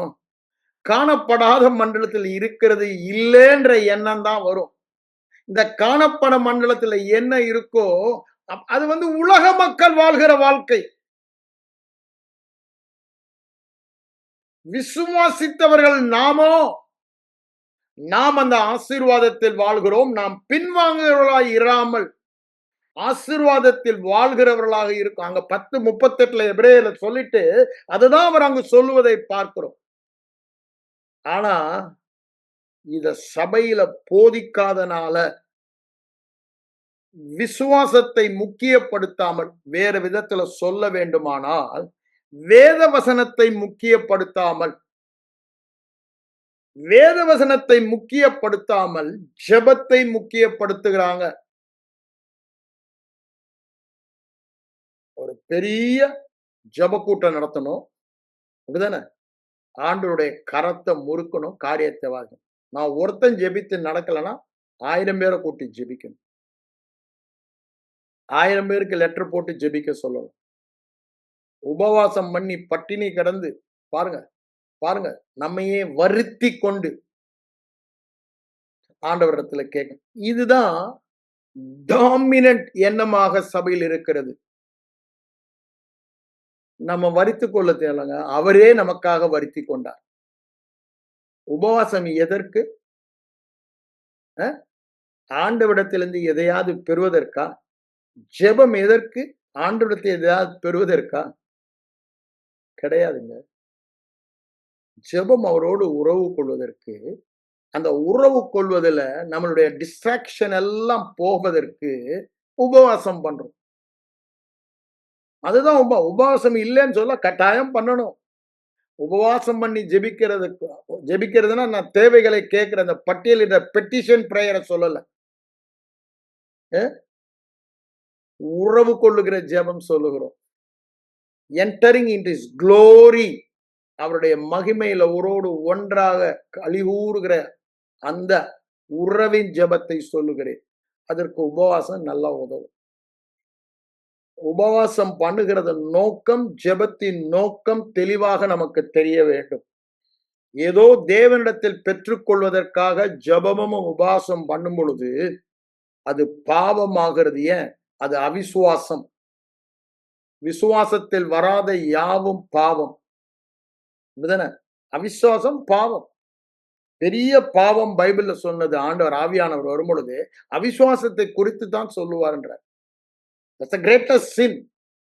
காணப்படாத மண்டலத்தில் இருக்கிறது இல்லைன்ற எண்ணம் தான் வரும். இந்த காணப்பட மண்டலத்துல என்ன இருக்கோ அது உலக மக்கள் வாழ்கிற வாழ்க்கை. விசுவாசித்தவர்கள் நாமோ, நாம் அந்த ஆசீர்வாதத்தில் வாழ்கிறோம். நாம் பின்வாங்குகிறவர்களாய் இராமல் ஆசீர்வாதத்தில் வாழ்கிறவர்களாக இருக்கும். அங்க 10:38 எபிரேயர்ல சொல்லிட்டு அதுதான் அவர் அங்கு சொல்லுவதை பார்க்கிறோம். ஆனா இத சபையில போதிக்காதனால விசுவாசத்தை முக்கியப்படுத்தாமல் வேறு விதத்துல சொல்ல வேண்டுமானால் வேத வசனத்தை முக்கியப்படுத்தாமல் ஜெபத்தை முக்கியப்படுத்துகிறாங்க. ஒரு பெரிய ஜெப கூட்டம் நடத்தணும், அப்படிதானே? ஆண்டவருடைய கரத்தை முறுக்கணும், காரியத்தை வாங்கணும். நான் ஒருத்தன் ஜெபித்து நடக்கலைன்னா 1000 பேரை கூட்டி ஜெபிக்கணும். 1000 பேருக்கு லெட்டர் போட்டு ஜெபிக்க சொல்லணும். உபவாசம் பண்ணி பட்டினி கிடந்து பாருங்க பாருங்க நம்மையே வருத்தி கொண்டு ஆண்டவரிடத்துல கேட்கணும். இதுதான் டாமினன்ட் எண்ணமாக சபையில் இருக்கிறது. நம்ம வருத்திக் கொள்ள தேவைங்க, அவரே நமக்காக வருத்தி கொண்டார். உபவாசம் எதற்கு? ஆண்டவரிடத்திலிருந்து எதையாவது பெறுவதற்கா? ஜெபம் எதற்கு? ஆண்டவரிடத்தில் எதையாவது பெறுவதற்கா? கிடையாதுங்க. ஜெபம் அவரோடு உறவு கொள்வதற்கு, அந்த உறவு கொள்வதில் நம்மளுடைய டிஸ்ட்ராக்ஷன் எல்லாம் போவதற்கு உபவாசம் பண்றோம். அதுதான் உபவாசம் இல்லைன்னு சொல்ல கட்டாயம் பண்ணணும். உபவாசம் பண்ணி ஜெபிக்கிறதுனா நான் தேவைகளை கேட்கிற அந்த பட்டியலிட பெட்டிஷன் பிரேயரை சொல்லல. உறவு கொள்ளுகிற ஜெபம் சொல்லுகிறோம். என்டரிங் இன்டு ஹிஸ் க்ளோரி, அவருடைய மகிமையில ஒரோடு ஒன்றாக கலிகூறுகிற அந்த உறவின் ஜெபத்தை சொல்லுகிறேன். அதற்கு உபவாசம் நல்லா உதவும். உபவாசம் பண்ணுகிறது நோக்கம், ஜெபத்தின் நோக்கம் தெளிவாக நமக்கு தெரிய வேண்டும். ஏதோ தேவனிடத்தில் பெற்றுக்கொள்வதற்காக ஜெபமும் உபவாசம் பண்ணும் பொழுது அது பாவமாகிறது. ஏன்? அது அவிசுவாசம். விசுவாசத்தில் வராத யாவும் பாவம். அவிசுவாசம் பாவம், பெரிய பாவம். பைபிள்ல சொன்னது ஆண்டவர் ஆவியானவர் வரும் பொழுது அவிசுவாசத்தை குறித்து தான் சொல்லுவார் என்றார். That's the greatest sin.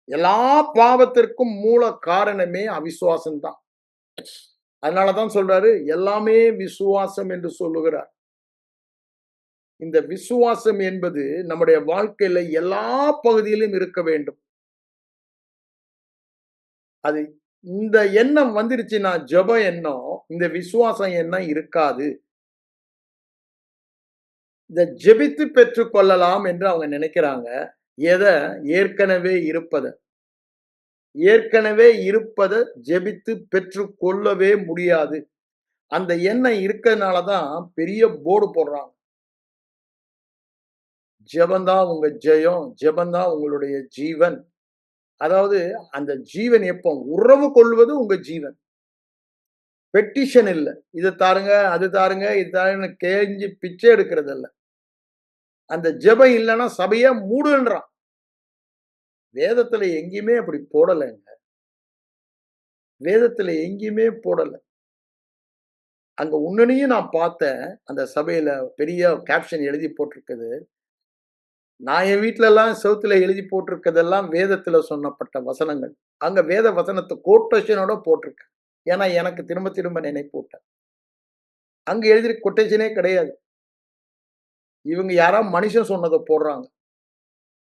எல்லா பாவத்திற்கும் மூல காரணமே அவிசுவாசம் தான். அதனாலதான் சொல்றாரு எல்லாமே விசுவாசம் என்று சொல்லுகிறார். இந்த விசுவாசம் என்பது நம்முடைய வாழ்க்கையில எல்லா பகுதியிலும் இருக்க வேண்டும். அது இந்த எண்ணம் வந்துருச்சுன்னா ஜெப எண்ணம், இந்த விசுவாசம் எண்ணம் இருக்காது. இத ஜெபித்து பெற்றுக் கொள்ளலாம் என்று அவங்க நினைக்கிறாங்க. ஏற்கனவே இருப்பத ஜெபித்து பெற்றுக் கொள்ளவே முடியாது. அந்த எண்ணம் இருக்கிறதுனாலதான் பெரிய போர்டு போடுறாங்க. ஜெபந்தான் உங்க ஜெயம், ஜெபந்தான் உங்களுடைய ஜீவன். அதாவது அந்த ஜீவன் எப்போ உறவு கொள்வது உங்க ஜீவன். பெட்டிஷன் இல்ல, இது தாருங்க அது தாருங்க இது தாருங்க கேஞ்சி பிச்சை எடுக்கிறது இல்ல. அந்த ஜெபம் இல்லைன்னா சபைய மூடுன்றான். வேதத்துல எங்கேயுமே அப்படி போடலைங்க. வேதத்துல எங்கேயுமே போடல. அங்க உன்னையும் நான் பார்த்தேன். அந்த சபையில பெரிய கேப்ஷன் எழுதி போட்டிருக்குது. நான் என் வீட்டுல எல்லாம் செவுத்துல எழுதி போட்டிருக்கதெல்லாம் வேதத்துல சொன்னப்பட்ட வசனங்கள். அங்க வேத வசனத்தை கோட்டேஷனோட போட்டிருக்கு. ஏன்னா எனக்கு திரும்ப திரும்ப நினைப்பூட்ட. அங்க எழுதி கொட்டேஷனே கிடையாது. இவங்க யாரா மனுஷன் சொன்னதை போடுறாங்க.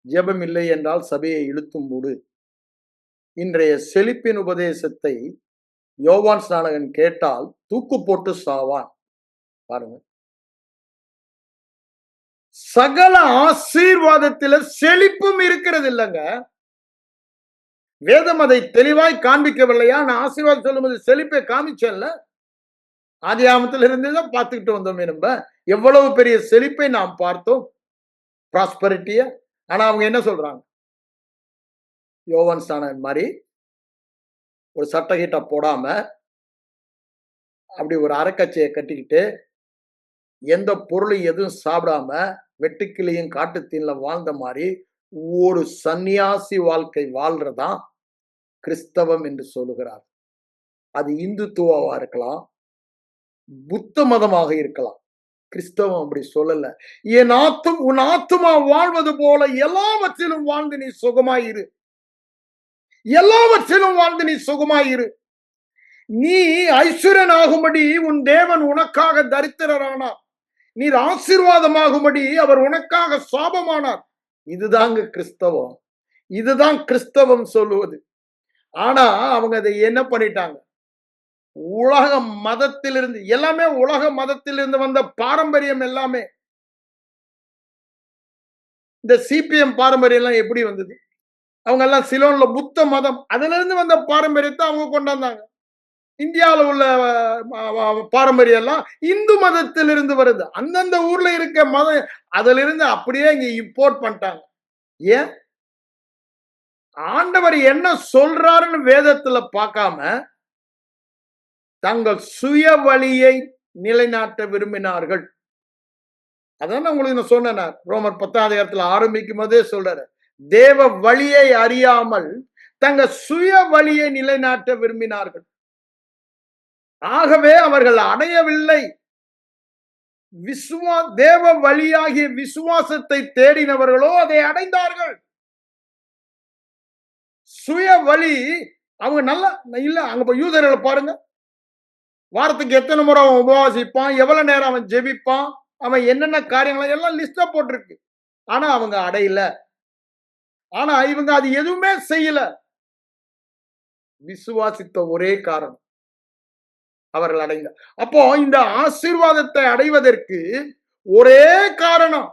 ஜெபம் இல்லை என்றால் சபையை இழுத்தும் மூடு. இன்றைய செழிப்பின் உபதேசத்தை யோவான் ஸ்நானகன் கேட்டால் தூக்கு போட்டு சாவான். பாருங்க, சகல ஆசீர்வாதத்தில செழிப்பும் இருக்கிறது இல்லைங்க. வேதம் அதை தெளிவாய் காண்பிக்கவில்லையா? நான் ஆசீர்வாதம் சொல்லும்போது செழிப்பை காமிச்சேன்ல. ஆதி ஆமத்துல இருந்துதான் பார்த்துக்கிட்டு வந்தோமே. நம்ம எவ்வளவு பெரிய செழிப்பை நாம் பார்த்தோம், ப்ராஸ்பரிட்டிய. ஆனா அவங்க என்ன சொல்றாங்க? யோவான் ஸ்நானகன் மாதிரி ஒரு சட்டகீட்ட போடாம அப்படி ஒரு அரைக்கச்சையை கட்டிக்கிட்டு எந்த பொருளையும் எதுவும் சாப்பிடாம வெட்டுக்கிளியும் காட்டுத்தீன்ல வாழ்ந்த மாதிரி ஒரு சன்னியாசி வாழ்க்கை வாழ்றதா கிறிஸ்தவம் என்று சொல்லுகிறார். அது இந்துத்துவா இருக்கலாம், புத்த மதமாக இருக்கலாம். கிறிஸ்தவம் அப்படி சொல்லல. உன் ஆத்துமா வாழ்வது போல எல்லாவற்றிலும் வாழ்ந்து நீ சுகமாயிரு. எல்லாவற்றிலும் வாழ்ந்து நீ சுகமாயிரு. நீ ஐஸ்வர்யன் ஆகும்படி உன் தேவன் உனக்காக தரித்திரரானார். நீர் ஆசீர்வாதமாகும்படி அவர் உனக்காக சாபமானார். இதுதாங்க கிறிஸ்தவம். இதுதான் கிறிஸ்தவம் சொல்லுவது. ஆனா அவங்க அதை என்ன பண்ணிட்டாங்க? உலக மதத்திலிருந்து எல்லாமே உலக மதத்திலிருந்து வந்த பாரம்பரியம் எல்லாமே. இந்த சிபிஎம் பாரம்பரியம் எல்லாம் எப்படி வந்தது? அவங்க எல்லாம் சிலோன்ல புத்த மதம் அதுல இருந்து வந்த பாரம்பரியத்தை அவங்க கொண்டாந்தாங்க. இந்தியாவில் உள்ள பாரம்பரியம் எல்லாம் இந்து மதத்திலிருந்து வருது. அந்தந்த ஊர்ல இருக்க மதம் அதுல இருந்து அப்படியே இங்க இம்போர்ட் பண்ணிட்டாங்க. ஏன்? ஆண்டவர் என்ன சொல்றாருன்னு வேதத்துல பார்க்காம தங்கள் சுய வழியை நிலைநாட்ட விரும்பினார்கள். அதான் உங்களுக்கு நான் சொன்னேன். ரோமர் 10ஆம் அதிகாரத்துல ஆரம்பிக்கும் போதே சொல்றாரு, தேவ வழியை அறியாமல் தங்க சுய வழியை நிலைநாட்ட விரும்பினார்கள். ஆகவே அவர்கள் அடையவில்லை. தேவ வழியாகிய விசுவாசத்தை தேடினவர்களோ அதை அடைந்தார்கள். சுய வழி அவங்க நல்லா இல்ல. அங்க போய் யூதர்களை பாருங்க. வாரத்துக்கு எத்தனை முறை அவன் உபவாசிப்பான், எவ்வளவு நேரம் அவன் ஜெபிப்பான், அவன் என்னென்ன காரியங்கள் எல்லாம் லிஸ்டா போட்டிருக்கு. ஆனா அவங்க அடையல. ஆனா இவங்க அது எதுவுமே செய்யல. விசுவாசித்த ஒரே காரணம் அவர்கள் அடைந்த. அப்போ இந்த ஆசீர்வாதத்தை அடைவதற்கு ஒரே காரணம்,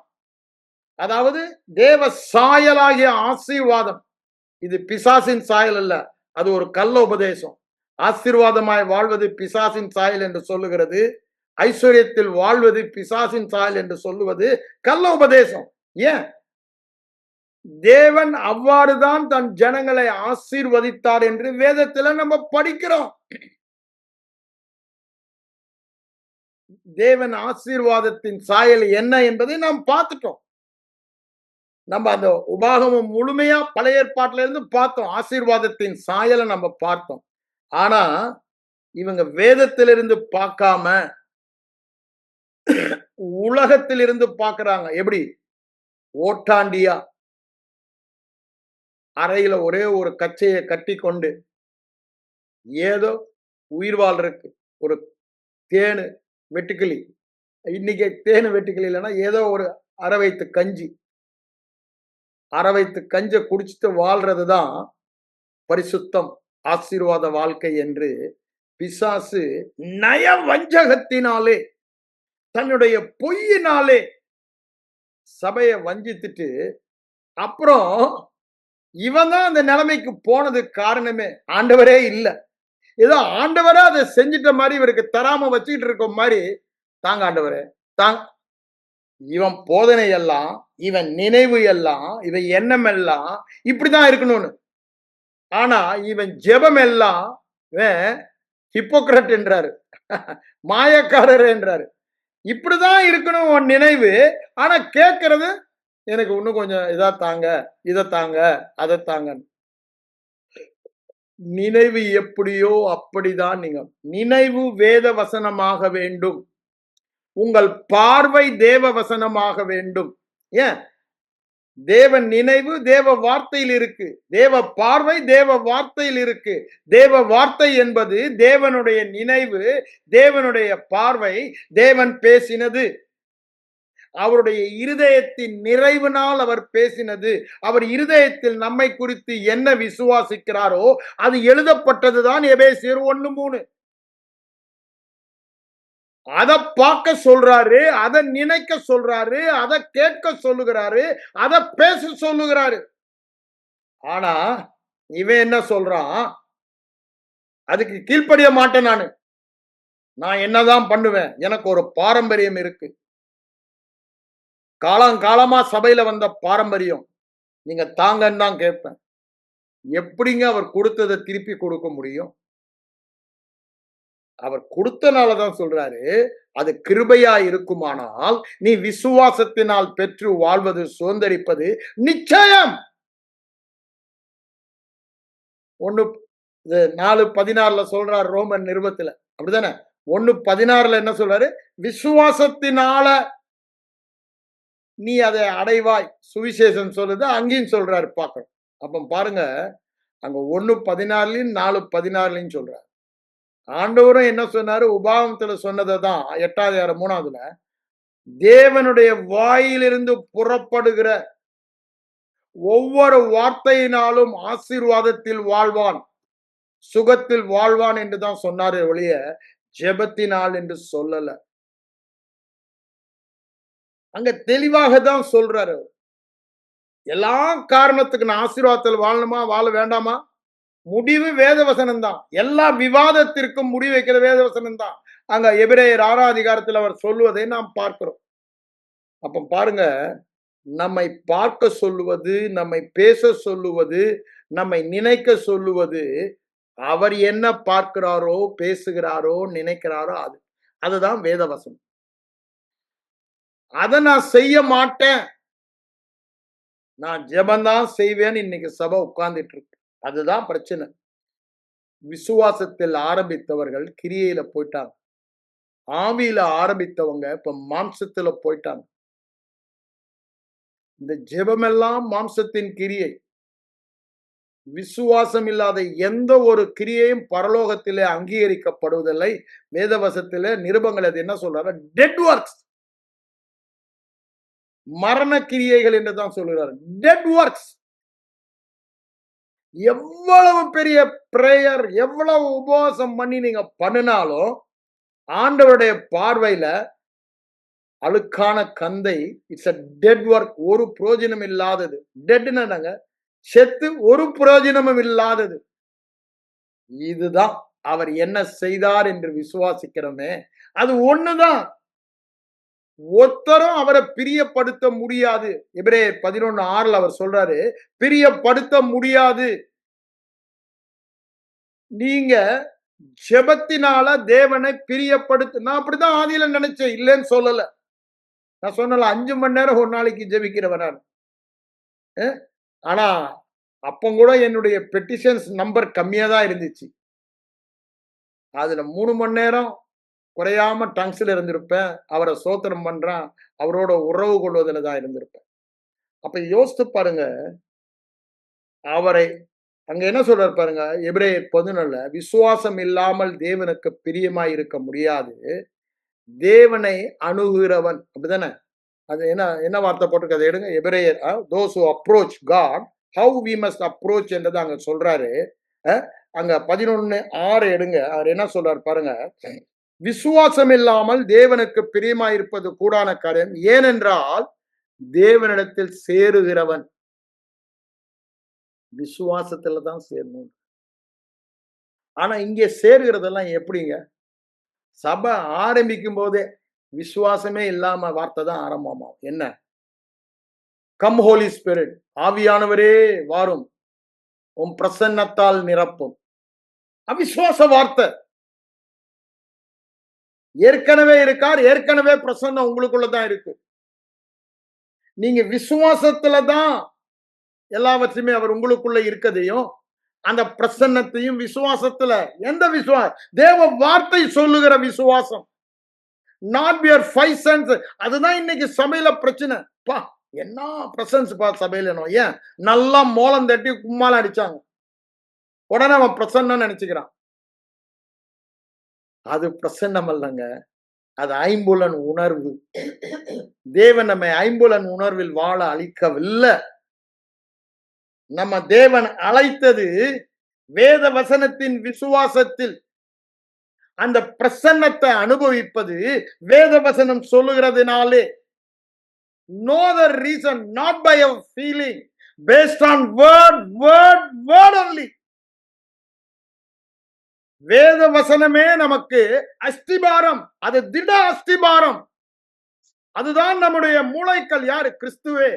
அதாவது தேவ சாயலாகிய ஆசீர்வாதம். இது பிசாசின் சாயல் அல்ல, அது ஒரு கள்ள உபதேசம். ஆசீர்வாதமாய் வாழ்வது பிசாசின் சாயல் என்று சொல்லுகிறது. ஐஸ்வர்யத்தில் வாழ்வது பிசாசின் சாயல் என்று சொல்லுவது கள்ள உபதேசம். ஏன்? தேவன் அவ்வாறுதான் தன் ஜனங்களை ஆசீர்வதித்தார் என்று வேதத்துல நம்ம படிக்கிறோம். தேவன் ஆசீர்வாதத்தின் சாயல் என்ன என்பதை நாம் பார்த்துட்டோம். நம்ம அந்த உபாகமம் முழுமையா பழைய ஏற்பாட்டில இருந்து பார்த்தோம். ஆசீர்வாதத்தின் சாயலை நம்ம பார்த்தோம். ஆனா இவங்க வேதத்திலிருந்து பார்க்காம உலகத்திலிருந்து பார்க்கறாங்க. எப்படி? ஓட்டாண்டியா அறையில ஒரே ஒரு கச்சையை கட்டி கொண்டு ஏதோ உயிர் வாழ்றதுக்கு ஒரு தேனு வெட்டுக்கிளி, இன்னைக்கு தேனு வெட்டுக்கிளி இல்லைன்னா ஏதோ ஒரு அரை வைத்து கஞ்சி, அரை வைத்து கஞ்சை குடிச்சிட்டு வாழ்றதுதான் பரிசுத்தம், ஆசீர்வாத வாழ்க்கை என்று பிசாசு நய வஞ்சகத்தினாலே தன்னுடைய பொய்யினாலே சபையை வஞ்சித்துட்டு அப்புறம் இவன் தான் அந்த நிலைமைக்கு போனதுக்கு காரணமே ஆண்டவரே இல்லை. ஏதோ ஆண்டவரே அதை செஞ்சிட்ட மாதிரி இவருக்கு தராம வச்சுக்கிட்டு இருக்க மாதிரி, தாங்க ஆண்டவரே தாங்க. இவன் போதனை எல்லாம், இவன் நினைவு எல்லாம், இவன் எண்ணம் எல்லாம் இப்படிதான் இருக்கணும்னு. ஆனா இவன் ஜெபம் எல்லாம் ஹிப்போக்ரட் என்றாரு, மாயக்காரர் என்றாரு. இப்படிதான் இருக்கணும் உன் நினைவு. ஆனா கேட்கறது எனக்கு இன்னும் கொஞ்சம் இதா தாங்க, இதை தாங்க, அதை தாங்க. நினைவு எப்படியோ அப்படிதான் நீங்க. நினைவு வேத வசனமாக வேண்டும். உங்கள் பார்வை தேவ வசனமாக வேண்டும். ஏன்? தேவ நினைவு தேவ வார்த்தையில் இருக்கு, தேவ பார்வை தேவ வார்த்தையில் இருக்கு. தேவ வார்த்தை என்பது தேவனுடைய நினைவு, தேவனுடைய பார்வை, தேவன் பேசினது, அவருடைய இருதயத்தின் நிறைவினால் அவர் பேசினது. அவர் இருதயத்தில் நம்மை குறித்து என்ன விசுவாசிக்கிறாரோ அது எழுதப்பட்டதுதான் எபேசியர் 1:3. அதை பார்க்க சொல்றாரு, அதை நினைக்க சொல்றாரு, அதை கேட்க சொல்லுகிறாரு, அதை பேச சொல்லுகிறாரு. ஆனா இவன் என்ன சொல்றான்? அதுக்கு கீழ்ப்படிய மாட்டேன், நான் என்னதான் பண்ணுவேன், எனக்கு ஒரு பாரம்பரியம் இருக்கு, காலங்காலமா சபையில வந்த பாரம்பரியம், நீங்க தாங்கன்னு தான் கேட்பேன். எப்படிங்க அவர் கொடுத்ததை திருப்பி கொடுக்க முடியும்? அவர் கொடுத்தனாலதான் சொல்றாரு, அது கிருபையா இருக்குமானால் நீ விசுவாசத்தினால் பெற்று வாழ்வது சுதந்திரிப்பது நிச்சயம். 1:4-16 சொல்றாரு ரோமன் நிருபத்துல, அப்படிதானே? 1:16 என்ன சொல்றாரு? விசுவாசத்தினால நீ அதை அடைவாய், சுவிசேஷம் சொல்லுது, அங்கேயும் சொல்றாரு பார்க்கணும். அப்ப பாருங்க, அங்க 1:14 4:16 சொல்றாரு. ஆண்டவரும் என்ன சொன்னாரு? உபாகமத்துல சொன்னதை தான் 8வது 3வதுல, தேவனுடைய வாயிலிருந்து புறப்படுகிற ஒவ்வொரு வார்த்தையினாலும் ஆசீர்வாதத்தில் வாழ்வான், சுகத்தில் வாழ்வான் என்று தான் சொன்னாரே ஒழிய ஜெபத்தினால் என்று சொல்லல. அங்க தெளிவாக தான் சொல்றாரு. எல்லா காரணத்துக்கு நான் ஆசீர்வாதத்தில் வாழணுமா, வாழ வேண்டாமா? முடிவு வேதவசனம் தான். எல்லா விவாதத்திற்கும் முடிவு வைக்கிற வேதவசனம் தான். அங்க எபிரேயர் 6ஆம் அதிகாரத்தில் அவர் சொல்லுவதை நாம் பார்க்கிறோம். அப்ப பாருங்க, நம்மை பார்க்க சொல்லுவது, நம்மை பேச சொல்லுவது, நம்மை நினைக்க சொல்லுவது, அவர் என்ன பார்க்கிறாரோ, பேசுகிறாரோ, நினைக்கிறாரோ அது. அதுதான் வேதவசனம். அதை நான் செய்ய மாட்டேன், நான் ஜெபந்தான் செய்வேன்னு இன்னைக்கு சபை உட்கார்ந்துட்டு இருக்கு. அதுதான் பிரச்சனை. விசுவாசத்தில் ஆரம்பித்தவர்கள் கிரியையில போயிட்டாங்க. ஆவியில ஆரம்பித்தவங்க இப்ப மாம்சத்துல போயிட்டாங்க. இந்த ஜெபமெல்லாம் மாம்சத்தின் கிரியை. விசுவாசம் இல்லாத எந்த ஒரு கிரியையும் பரலோகத்திலே அங்கீகரிக்கப்படுவதில்லை. வேதவசத்திலே நிருபங்கள் அது என்ன சொல்றாரு? டெட் ஒர்க்ஸ், மரண கிரியைகள் என்று தான் சொல்கிறார். Dead works. எவ்வளவு பெரிய பிரேயர், எவ்வளவு உபவாசம் பண்ணி நீங்க பண்ணினாலும் ஆண்டவருடைய பார்வையில அழுக்கான கந்தை, இட்ஸ் a டெட் ஒர்க். ஒரு பிரயோஜனம் இல்லாதது. டெட்னாங்க செத்து, ஒரு பிரயோஜனமும் இல்லாதது. இதுதான் அவர் என்ன செய்தார் என்று விசுவாசிக்கிறோமே, அது ஒண்ணுதான். ஒருத்தரும் அவரை பிரியப்படுத்த முடியாது. எபிரேயர் 11:6 அவர் சொல்றாரு, பிரியப்படுத்த முடியாது. நீங்க ஜெபத்தினால தேவனை பிரியப்படுத்த, நான் அப்படிதான் ஆதியில நினைச்சேன், இல்லைன்னு சொல்லல. நான் சொன்னல 5 மணி நேரம் ஒரு நாளைக்கு ஜெபிக்கிறவன் நான். ஆனா அப்ப கூட என்னுடைய பெட்டிஷன்ஸ் நம்பர் கம்மியா தான் இருந்துச்சு. அதுல 3 மணி நேரம் குறையாம டங்ஸ்ல இருந்திருப்பேன். அவரை சோத்திரம் பண்றான், அவரோட உறவு கொள்வதில் தான் இருந்திருப்பேன். அப்ப யோசித்து பாருங்க, அவரை அங்க என்ன சொல்றாரு பாருங்க, எபிரேயர் 11 விசுவாசம் இல்லாமல் தேவனுக்கு பிரியமாய் இருக்க முடியாது. தேவனை அணுகுகிறவன், அப்படிதானே? அது என்ன என்ன வார்த்தை போட்டிருக்கு, அதை எடுங்க. எபிரேயர் those who approach God, how we must approach என்றது அங்க சொல்றாரு. அங்க 11:6 எடுங்க. அவர் என்ன சொல்றாரு பாருங்க, விசுவாசம் இல்லாமல் தேவனுக்கு பிரியமாயிருப்பது கூடான காரியம், ஏனென்றால் தேவனிடத்தில் சேருகிறவன் விசுவாசத்துல தான் சேரணும். ஆனா இங்கே சேருகிறதெல்லாம் எப்படிங்க? சபை ஆரம்பிக்கும் போதே விசுவாசமே இல்லாம வார்த்தை தான் ஆரம்பமாகும். என்ன? கம் ஹோலி ஸ்பிரிட், ஆவியானவரே வாரும், உம் பிரசன்னத்தால் நிரப்பும். அவிசுவாச வார்த்தை. ஏற்கனவே இருக்கார், ஏற்கனவே பிரசன்னம் உங்களுக்குள்ளதான் இருக்கு. நீங்க விசுவாசத்துல தான் எல்லாவற்றையுமே அவர் உங்களுக்குள்ள இருக்கதையும், அந்த பிரசன்னத்தையும் விசுவாசத்துல, எந்த விசுவாசம்? தேவ வார்த்தை சொல்லுகிற விசுவாசம். Not fear 5 cents. அதுதான் இன்னைக்கு சபையில பிரச்சனை. பா என்ன பிரசன்ஸ் பா சபையில. ஏன் நல்லா மோளம் தட்டி கும்மால அடிச்சாங்க, உடனே அவன் பிரசன்னம் நினைச்சுக்கிறான். அது பிரசன்னம் அல்லங்க, அது ஐம்புலன் உணர்வு. தேவன் நம்மை ஐம்புலன் உணர்வில் வாழ அளிக்கவில்லை. நம்ம தேவன் அழைத்தது வேத வசனத்தின் விசுவாசத்தில். அந்த பிரசன்னத்தை அனுபவிப்பது வேத வசனம் சொல்லுகிறதுனாலே. No other reason, not by a feeling, based on word only. வேத வசனமே நமக்கு அஸ்திபாரம், அது திட அஸ்திபாரம். அதுதான் நம்முடைய மூளைக்கல். யாரு? கிறிஸ்துவே.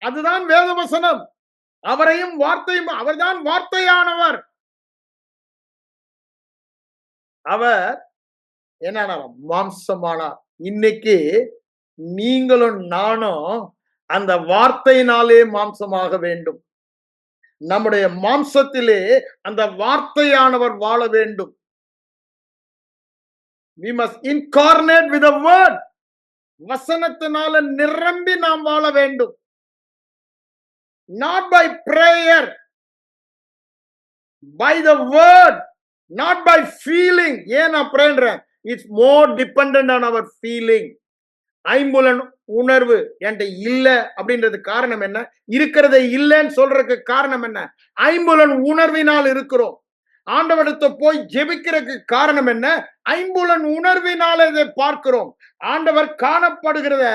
அதுதான் வேத வசனம். அவரையும் வார்த்தையும், அவர்தான் வார்த்தையானவர். அவர் என்ன மாம்சமானார். இன்னைக்கு நீங்களும் நானும் அந்த வார்த்தையினாலே மாம்சமாக வேண்டும். நம்முடைய மாம்சத்திலே அந்த வார்த்தையானவர் வாழ வேண்டும். We must incarnate with the word. வசனத்தினால நிரம்பி நாம் வாழ வேண்டும். Not by prayer, by the word. Not by feeling. ஏன் அப்படின்றேன்? It's more dependent on our feeling. ஐம்புலன் உணர்வு என்கிட்ட இல்ல அப்படின்றது காரணம் என்ன? இருக்கிறத இல்லைன்னு சொல்றதுக்கு காரணம் என்ன? ஐம்புலன் உணர்வினால் இருக்கிறோம். ஆண்டவரிடத்தை போய் ஜெபிக்கிறதுக்கு காரணம் என்ன? ஐம்புலன் உணர்வினால இதை பார்க்கிறோம். ஆண்டவர் காணப்படுகிறத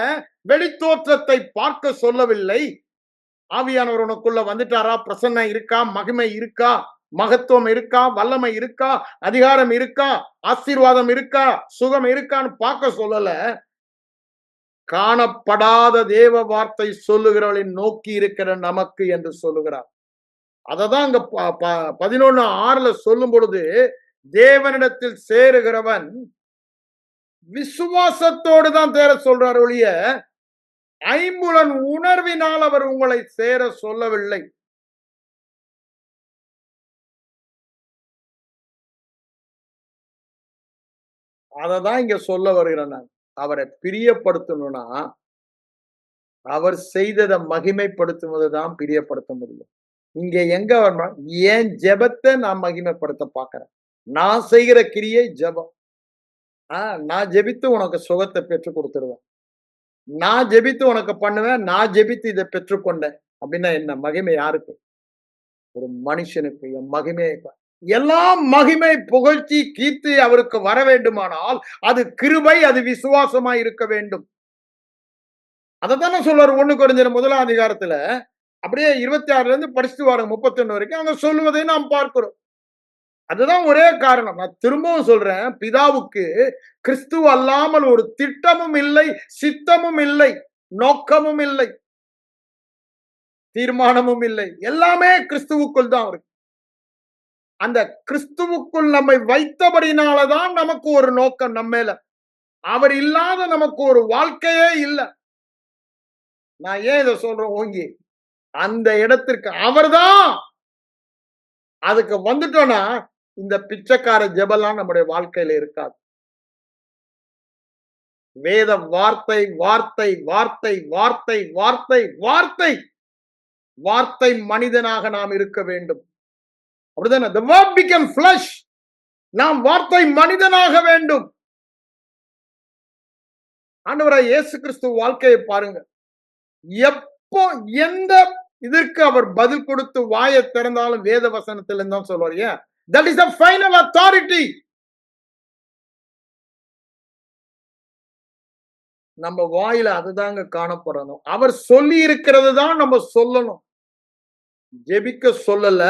வெளித்தோற்றத்தை பார்க்க சொல்லவில்லை. ஆவியானவர் உனக்குள்ள வந்துட்டாரா? பிரசன்னம் இருக்கா? மகிமை இருக்கா? மகத்துவம் இருக்கா? வல்லமை இருக்கா? அதிகாரம் இருக்கா? ஆசீர்வாதம் இருக்கா? சுகம் இருக்கான்னு பார்க்க சொல்லல. காணப்படாத தேவ வார்த்தை சொல்லுகிறவளை நோக்கி இருக்கிற நமக்கு என்று சொல்லுகிறார். அததான் அங்க 11:6 சொல்லும் பொழுது, தேவனிடத்தில் சேருகிறவன் விசுவாசத்தோடு தான் தேர சொல்றார் ஒழிய ஐம்புலன் உணர்வினால் அவர் உங்களை சேர சொல்லவில்லை. அததான் இங்க சொல்ல வருகிறேன் நான். அவரை பிரியப்படுத்தணும்னா அவர் செய்ததை மகிமைப்படுத்துவது தான் பிரியப்படுத்த முடியும். இங்க எங்க வரணும்? ஏன் ஜெபத்தை நான் மகிமைப்படுத்த பார்க்கிறேன். நான் செய்கிற கிரியை ஜெபம். நான் ஜெபித்து உனக்கு சுகத்தை பெற்றுக் கொடுத்துருவேன். நான் ஜெபித்து உனக்கு பண்ணுவேன். நான் ஜெபித்து இதை பெற்றுக்கொண்டேன் அப்படின்னா என்ன? மகிமை யாருக்கு? ஒரு மனுஷனுக்கு. என் மகிமை எல்லாம் மகிமை புகழ்ச்சி கீர்த்தி அவருக்கு வர வேண்டுமானால் அது கிருபை, அது விசுவாசமா இருக்க வேண்டும். அதைத்தானே சொல்றாரு 1 கொரிந்தியர் 1ஆம் அதிகாரத்துல. அப்படியே 26 இருந்து படிச்சுட்டு வாருங்க 31 வரைக்கும். அங்க சொல்லுவதை நாம் பார்க்கிறோம். அதுதான் ஒரே காரணம். நான் திரும்பவும் சொல்றேன், பிதாவுக்கு கிறிஸ்துவ அல்லாமல் ஒரு திட்டமும் இல்லை, சித்தமும் இல்லை, நோக்கமும் இல்லை, தீர்மானமும் இல்லை. எல்லாமே கிறிஸ்துவுக்குள் தான் இருக்கு. அந்த கிறிஸ்துவுக்குள் நம்மை வைத்தபடினாலதான் நமக்கு ஒரு நோக்கம் நம்ம மேல. அவர் இல்லாத நமக்கு ஒரு வாழ்க்கையே இல்லை. நான் ஏன் இதை சொல்றேன் ஓங்கி? அந்த இடத்திற்கு அவர்தான். அதுக்கு வந்துட்டோம்னா இந்த பிச்சைக்கார ஜெபலாம் நம்முடைய வாழ்க்கையில இருக்காது. வேத வார்த்தை வார்த்தை வார்த்தை வார்த்தை வார்த்தை வார்த்தை வார்த்தை மனிதனாக நாம் இருக்க வேண்டும். அப்படிதானே? The word became flesh. நாம் வார்த்தை மனிதனாக வேண்டும். ஆண்டவராய் இயேசு கிறிஸ்து வாழ்க்கையை பாருங்க. எப்போ எந்த இதற்கு அவர் பதில் கொடுத்து வாயை திறந்தாலும் வேத வசனத்துல தான் சொல்வார். ஏன்? That is the final authority. நம்ம வாயில அதுதாங்க காணப்படணும். அவர் சொல்லி இருக்கிறது தான் நம்ம சொல்லணும். ஜெபிக்க சொல்லல.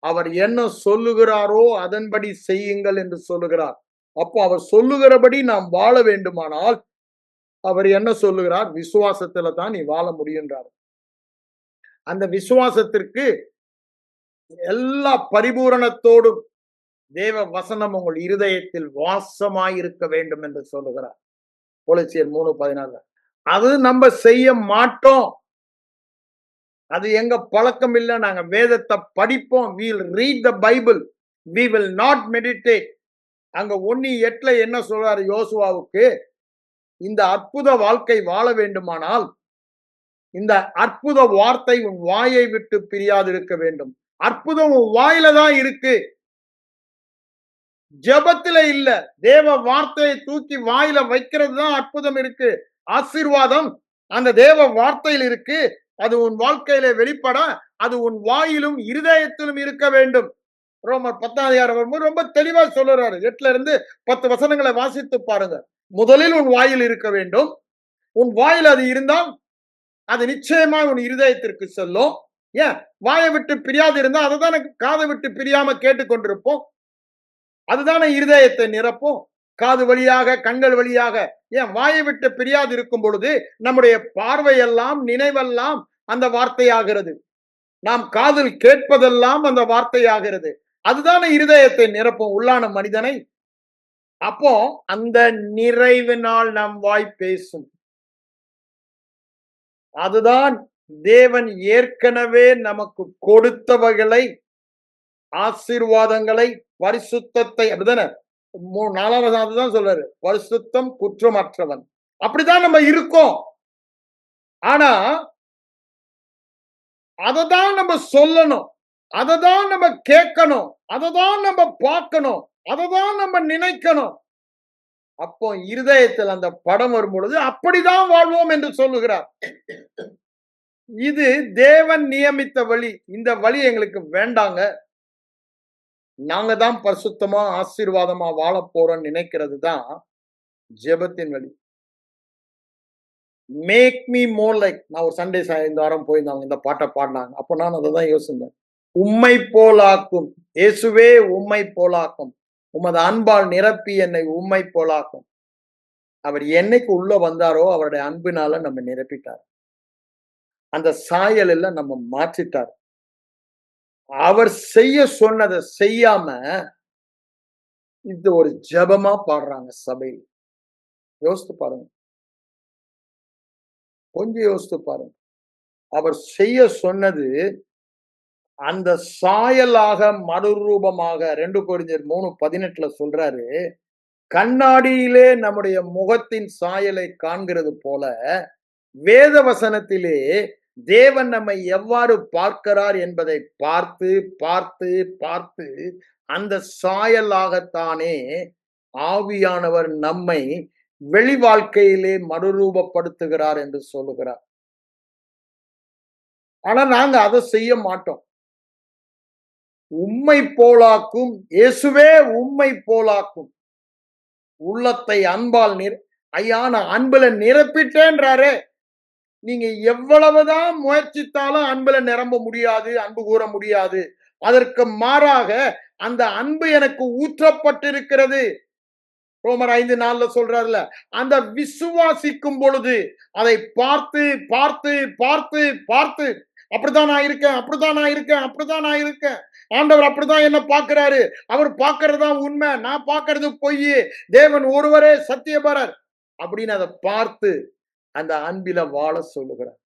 அவர் என்ன சொல்லுகிறாரோ அதன்படி செய்யுங்கள் என்று சொல்லுகிறார். அப்போ அவர் சொல்லுகிறபடி நாம் வாழ வேண்டுமானால் அவர் என்ன சொல்லுகிறார்? விசுவாசத்துல தான் நீ வாழ முடியுன்றார். அந்த விசுவாசத்திற்கு எல்லா பரிபூரணத்தோடும் தேவ வசனம் உங்கள் இருதயத்தில் வாசமாயிருக்க வேண்டும் என்று சொல்லுகிறார். கொலோசியர் 3:14. அது நம்ம செய்ய மாட்டோம். அது எங்க பழக்கம் இல்லை. நாங்க வேதத்தை படிப்போம். we will read the Bible, we will not meditate. அங்க 1:8 என்ன சொல்றாரு யோசுவாவுக்கு? இந்த அற்புத வாழ்க்கை வாழ வேண்டுமானால் இந்த அற்புத வார்த்தை உன் வாயை விட்டு பிரியாது இருக்க வேண்டும். அற்புதம் உன் வாயில தான் இருக்கு, ஜெபத்துல இல்ல. தேவ வார்த்தையை தூக்கி வாயில வைக்கிறது தான் அற்புதம் இருக்கு. ஆசீர்வாதம் அந்த தேவ வார்த்தையில் இருக்கு. அது உன் வாழ்க்கையில வெளிப்பட அது உன் வாயிலும் இருதயத்திலும் இருக்க வேண்டும். ரோமர் 10ஆம் அதிகாரம் வரும்போது ரொம்ப தெளிவா சொல்லுறாரு. 8 இருந்து 10 வசனங்களை வாசித்து பாருங்க. முதலில் உன் வாயில் இருக்க வேண்டும். உன் வாயில் அது இருந்தால் அது நிச்சயமா உன் இருதயத்திற்கு செல்லும். ஏன்? வாயை விட்டு பிரியாது இருந்தா அதுதானே காதை விட்டு பிரியாம கேட்டுக்கொண்டிருப்போம். அதுதானே இருதயத்தை நிரப்பும். காது வழியாக கண்கள் வழியாக. ஏன்? வாயை விட்டு பிரியாது இருக்கும் பொழுது நம்முடைய பார்வையெல்லாம் நினைவெல்லாம் அந்த வார்த்தையாகிறது. நாம் காதில் கேட்பதெல்லாம் அந்த வார்த்தையாகிறது. அதுதானே இருதயத்தை நிரப்பும் உள்ளான மனிதனை. அப்போ அந்த நிறைவினால் நம் வாய் பேசும். அதுதான் தேவன் ஏற்கனவே நமக்கு கொடுத்தவர்களை, ஆசீர்வாதங்களை, பரிசுத்தத்தை. அப்படிதானே 4ஆவது அதுதான் சொல்றாரு, பரிசுத்தம் குற்றமற்றவன். அப்படிதான் நம்ம இருக்கோம். ஆனா அததான் நம்ம சொல்லணும். அததான் நம்ம கேட்கணும், அததான் நம்ம பார்க்கணும், அததான் நம்ம நினைக்கணும். அப்போ இருதயத்தில் அந்த படம் வரும் பொழுது அப்படிதான் வாழ்வோம் என்று சொல்லுகிறார். இது தேவன் நியமித்த வழி. இந்த வழி எங்களுக்கு வேண்டாங்க. நாங்க தான் பரிசுத்தமா ஆசீர்வாதமா வாழ போறோம் நினைக்கிறது தான் ஜெபத்தின் வழி. மேக் மீ மோர் லைக், நான் ஒரு சண்டே இந்த வாரம் போயிருந்தாங்க, இந்த பாட்டை பாடினாங்க. அப்போ நான் அதை தான் யோசிந்தேன். உம்மை போலாக்கும் இயேசுவே, உம்மை போலாக்கும், உமது அன்பால் நிரப்பி என்னை உம்மை போலாக்கும். அவர் என்னைக்கு உள்ள வந்தாரோ அவருடைய அன்பினால நம்ம நிரப்பிட்டார். அந்த சாயலில் நம்ம மாற்றிட்டார். அவர் செய்ய சொன்னதை செய்யாம இது ஒரு ஜெபமா பாடுறாங்க சபையில். யோசித்து பாருங்க, கொஞ்சம் யோசித்து பாருங்க. அவர் செய்ய சொன்னது அந்த சாயலாக மறுரூபமாக 2 கொரிந்தியர் 3:18 சொல்றாரு, கண்ணாடியிலே நம்முடைய முகத்தின் சாயலை காண்கிறது போல வேத வசனத்திலே தேவன் நம்மை எவ்வாறு பார்க்கிறார் என்பதை பார்த்து பார்த்து பார்த்து அந்த சாயலாகத்தானே ஆவியானவர் நம்மை வெளி வாழ்க்கையிலே மறுரூபப்படுத்துகிறார் என்று சொல்லுகிறார். ஆனா நாங்க அதை செய்ய மாட்டோம். உம்மை போலாக்கும் இயேசுவே, உம்மை போலாக்கும் உள்ளத்தை அன்பால் ஐயா நான் அன்புல நிரப்பிட்டேன்றாரே. நீங்க எவ்வளவுதான் முயற்சித்தாலும் அன்புல நிரம்ப முடியாது, அன்பு கூற முடியாது. அதற்கு மாறாக அந்த அன்பு எனக்கு ஊற்றப்பட்டிருக்கிறது. ரோமர் 5:4 சொல்றாருல, அந்த விசுவாசிக்கும் பொழுது அதை பார்த்து பார்த்து பார்த்து பார்த்து அப்படிதான் நான் இருக்கேன், அப்படிதான் நான் இருக்கேன், அப்படிதான் நான் இருக்கேன், ஆண்டவர் அப்படிதான் என்ன பார்க்கிறாரு, அவர் பார்க்கறதுதான் உண்மை, நான் பார்க்கறது பொய், தேவன் ஒருவரே சத்தியபரர் அப்படின்னு அதை பார்த்து அந்த அன்பில வாழ சொல்லுகிறார்.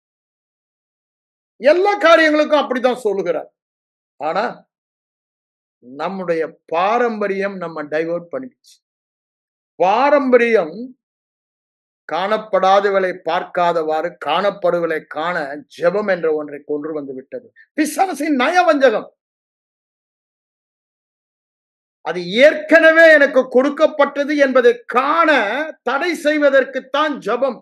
எல்லா காரியங்களுக்கும் அப்படிதான் சொல்லுகிறார். ஆனா நம்முடைய பாரம்பரியம் நம்ம டைவர்ட் பண்ணிடுச்சு. பாரம்பரியம் காணப்படாதவளை பார்க்காதவாறு காணப்படுவதை காண ஜெபம் என்ற ஒன்றை கொண்டு வந்து விட்டது. பிசாசின் நயவஞ்சகம். அது ஏற்கனவே எனக்கு கொடுக்கப்பட்டது என்பதை காண தடை செய்வதற்குத்தான் ஜெபம்.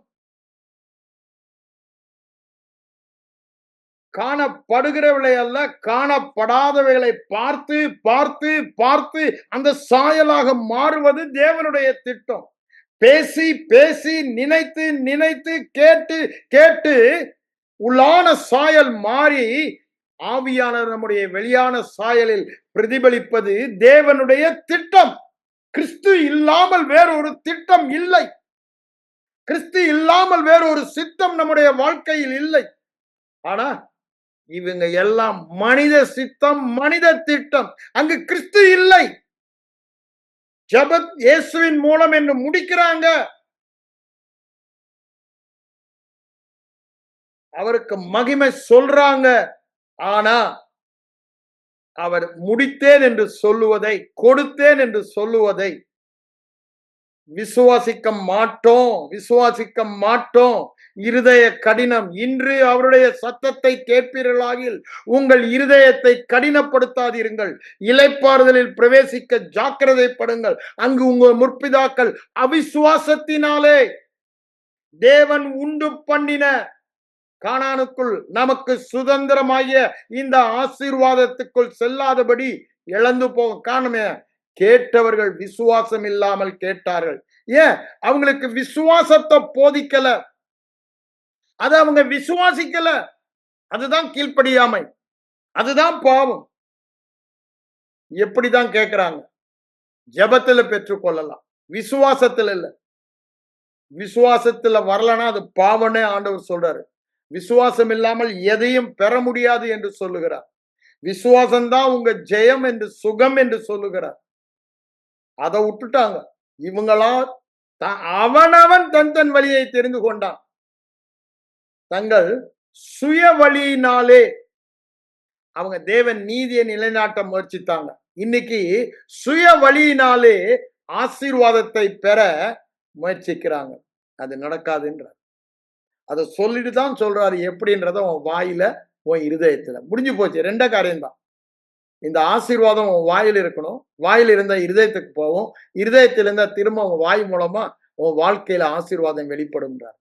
காணப்படுகிறவளை அல்ல, காணப்படாதவைகளை பார்த்து பார்த்து பார்த்து அந்த சாயலாக மாறுவது தேவனுடைய திட்டம். பேசி பேசி நினைத்து நினைத்து கேட்டு கேட்டு உள்ளான சாயல் மாறி ஆவியான நம்முடைய வெளியான சாயலில் பிரதிபலிப்பது தேவனுடைய திட்டம். கிறிஸ்து இல்லாமல் வேறொரு திட்டம் இல்லை. கிறிஸ்து இல்லாமல் வேறொரு சித்தம் நம்முடைய வாழ்க்கையில் இல்லை. ஆனா இவங்க எல்லாம் மனித சித்தம், மனித திட்டம். அங்கு கிறிஸ்து இல்லை. ஜெபத் இயேசுவின் மூலம் என்று முடிக்கிறாங்க. அவருக்கு மகிமை சொல்றாங்க. ஆனா அவர் முடித்தேன் என்று சொல்லுவதை, கொடுத்தேன் என்று சொல்லுவதை விசுவாசிக்க மாட்டோம், விசுவாசிக்க மாட்டோம். இருதய கடினம். இன்று அவருடைய சத்தத்தை கேட்பீர்களாகில் உங்கள் இருதயத்தை கடினப்படுத்தாதீர்கள். இளைப்பாறுதலில் பிரவேசிக்க ஜாக்கிரதைப்படுங்கள். அங்கு உங்கள் முற்பிதாக்கள் அவிசுவாசத்தினாலே தேவன் உண்டு பண்ணின கானானுக்குள் நமக்கு சுதந்திரமாகிய இந்த ஆசீர்வாதத்துக்குள் செல்லாதபடி இழந்து போக காரணமே, கேட்டவர்கள் விசுவாசம் இல்லாமல் கேட்டார்கள். ஏன்? அவங்களுக்கு விசுவாசத்தை போதிக்கல, அது அவங்க விசுவாசிக்கல. அதுதான் கீழ்ப்படியாமை, அதுதான் பாவம். எப்படிதான் கேட்கிறாங்க? ஜெபத்துல பெற்றுக்கொள்ளலாம், விசுவாசத்துல இல்ல. விசுவாசத்துல வரலன்னா அது பாவம்னே ஆண்டவர் சொல்றாரு. விசுவாசம் இல்லாமல் எதையும் பெற முடியாது என்று சொல்லுகிறார். விசுவாசம்தான் உங்க ஜெயம் என்று, சுகம் என்று சொல்லுகிறார். அதை விட்டுட்டாங்க. இவங்களா அவனவன் தன் தன் வழியை தெரிந்து கொண்டான். தங்கள் சுய வழியினாலே அவங்க தேவன் நீதியை நிலைநாட்ட முயற்சித்தாங்க. இன்னைக்கு சுய வழியினாலே ஆசீர்வாதத்தை பெற முயற்சிக்கிறாங்க. அது நடக்காதுன்றார். அதை சொல்லிட்டு தான் சொல்றாரு. எப்படின்றத உன் வாயில, உன் இருதயத்துல முடிஞ்சு போச்சு. 2 காரியம் தான். இந்த ஆசீர்வாதம் உன் வாயில் இருக்கணும். வாயில் இருந்தா இருதயத்துக்கு போகும். இருதயத்தில் இருந்தா திரும்ப உன் வாய் மூலமா உன் வாழ்க்கையில ஆசீர்வாதம் வெளிப்படும்ன்றார்.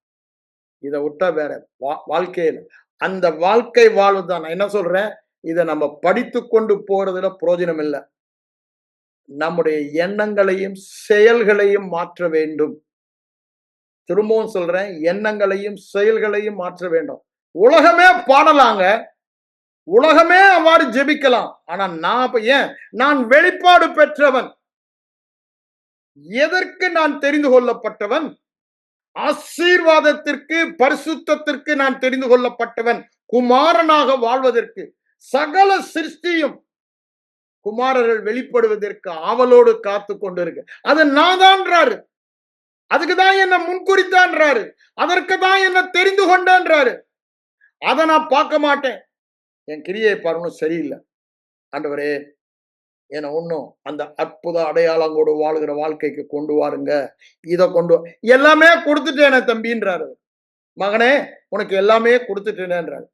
இதை விட்டா வேற வாழ்க்கையில அந்த வாழ்க்கை வாழ்வுதான். நான் என்ன சொல்றேன், இதை நம்ம படித்து கொண்டு போறதுல பிரயோஜனம் இல்லை. நம்முடைய எண்ணங்களையும் செயல்களையும் மாற்ற வேண்டும். திரும்பவும் சொல்றேன், எண்ணங்களையும் செயல்களையும் மாற்ற வேண்டும். உலகமே பாடலாங்க, உலகமே அவ்வாறு ஜெபிக்கலாம். ஆனா நான் வெளிப்பாடு பெற்றவன். எதற்கு நான் தெரிந்து கொள்ளப்பட்டவன்? ஆசீர்வாதத்திற்கு, பரிசுத்தத்திற்கு நான் தெரிந்து கொள்ளப்பட்டவன். குமாரனாக வாழ்வதற்கு. சகல சிருஷ்டியும் குமாரர்கள் வெளிப்படுவதற்கு ஆவலோடு காத்து கொண்டிருக்கு. அது நான் தான்றாரு. அதுக்குதான் என்ன முன்குறித்தான்றாரு. அதற்கு தான் என்ன தெரிந்து கொண்டேன்றாரு. அதை நான் பார்க்க மாட்டேன். என் கிரியை பாருங்க சரியில்லை, ஆண்டவரே என்ன ஒன்னும் அந்த அற்புத அடையாளங்களோடு வாழ்கிற வாழ்க்கைக்கு கொண்டு வாருங்க. இதை கொண்டு எல்லாமே கொடுத்துட்டேனே தம்பின்றாரு. மகனே உனக்கு எல்லாமே கொடுத்துட்டேன்றாரு.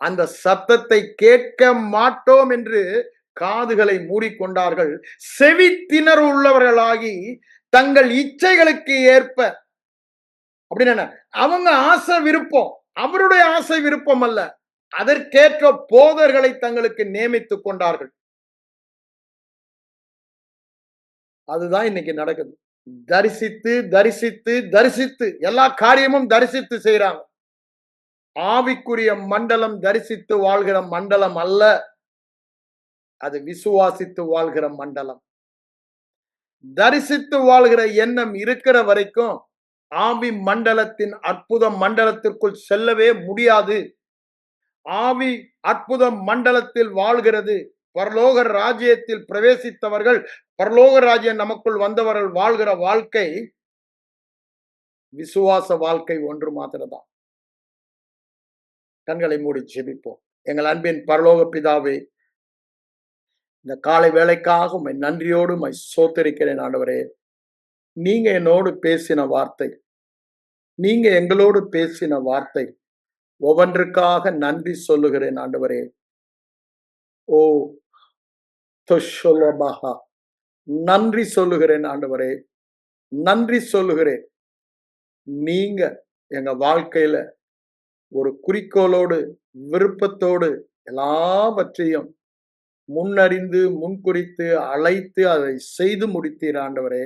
அந்த சத்தத்தை கேட்க மாட்டோம் என்று காதுகளை மூடிக்கொண்டார்கள். செவி திணறு உள்ளவர்களாகி தங்கள் இச்சைகளுக்கு ஏற்ப, அப்படின்னு அவங்க ஆசை விருப்பம், அவருடைய ஆசை விருப்பம் அல்ல, அதற்கேற்ற போதர்களை தங்களுக்கு நியமித்துக் கொண்டார்கள். அதுதான் இன்னைக்கு நடக்குது. தரிசித்து தரிசித்து தரிசித்து எல்லா காரியமும் தரிசித்து செய்யறாங்க. ஆவிக்குரிய மண்டலம் தரிசித்து வாழ்கிற மண்டலம் அல்ல, அது விசுவாசித்து வாழ்கிற மண்டலம். தரிசித்து வாழ்கிற எண்ணம் இருக்கிற வரைக்கும் ஆவி மண்டலத்தின் அற்புத மண்டலத்திற்குள் செல்லவே முடியாது. ஆவி அற்புத மண்டலத்தில் வாழ்கிறது. பரலோக ராஜ்யத்தில் பிரவேசித்தவர்கள், பரலோக ராஜ்யம் நமக்குள் வந்தவர்கள் வாழ்கிற வாழ்க்கை விசுவாச வாழ்க்கை ஒன்று மாத்திரம்தான். கண்களை மூடி ஜெபிப்போம். எங்கள் அன்பின் பரலோக பிதாவே, இந்த காலை வேளைக்காக உம்மை நன்றியோடு உம்மை ஸ்தோத்திரிக்கிறேன் ஆண்டவரே. நீங்க என்னோடு பேசின வார்த்தை, நீங்க எங்களோடு பேசின வார்த்தை ஒவ்வொன்றுக்காக நன்றி சொல்லுகிறேன் ஆண்டவரே. ஓ தொஷலபஹா, நன்றி சொல்லுகிறேன் ஆண்டவரே, நன்றி சொல்லுகிறேன். நீங்க எங்க வாழ்க்கையில ஒரு குறிக்கோளோடு, விருப்பத்தோடு எல்லாவற்றையும் முன்னறிந்து முன்குறித்து அழைத்து அதை செய்து முடித்தீர் ஆண்டவரே.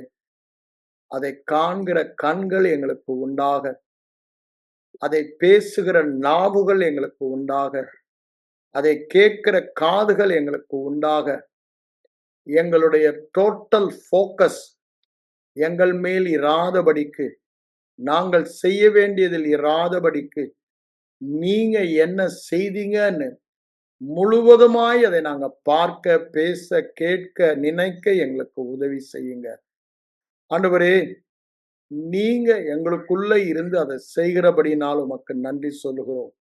அதை காண்கிற கண்கள் எங்களுக்கு உண்டாக, அதை பேசுகிற நாவுகள் எங்களுக்கு உண்டாக, அதை கேட்கிற காதுகள் எங்களுக்கு உண்டாக. எங்களுடைய டோட்டல் போக்கஸ் எங்கள் மேல் இராதபடிக்கு, நாங்கள் செய்ய வேண்டியதில் இராதபடிக்கு, நீங்க என்ன செய்தீங்கன்னு முழுவதுமாய் அதை நாங்க பார்க்க, பேச, கேட்க, நினைக்க எங்களுக்கு உதவி செய்யுங்க ஆண்டவரே. நீங்க எங்களுக்குள்ள இருந்து அதை செய்கிறபடினால் உமக்கு நன்றி சொல்லுகிறோம்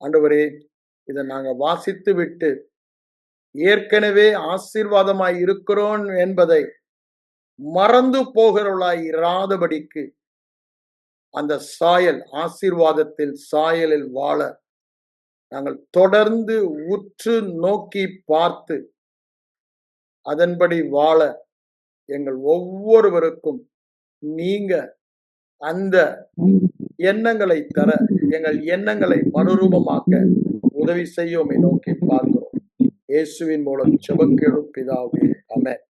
ஆண்டவரே. இதை நாங்க வாசித்து விட்டு ஏற்கனவே ஆசீர்வாதமாய் இருக்கிறோம் என்பதை மறந்து போகிறவளாய் இராதபடிக்கு அந்த சாயல், ஆசீர்வாதத்தில் சாயலில் வாழ நாங்கள் தொடர்ந்து உற்று நோக்கி பார்த்து அதன்படி வாழ எங்கள் ஒவ்வொருவருக்கும் நீங்க அந்த எண்ணங்களை தர, எங்கள் எண்ணங்களை மறுரூபமாக்க உதவி செய்யும் நோக்கி பார்க்கிறோம். இயேசுவின் மூலம் ஜெபம் கேளும் பிதாவே, ஆமென்.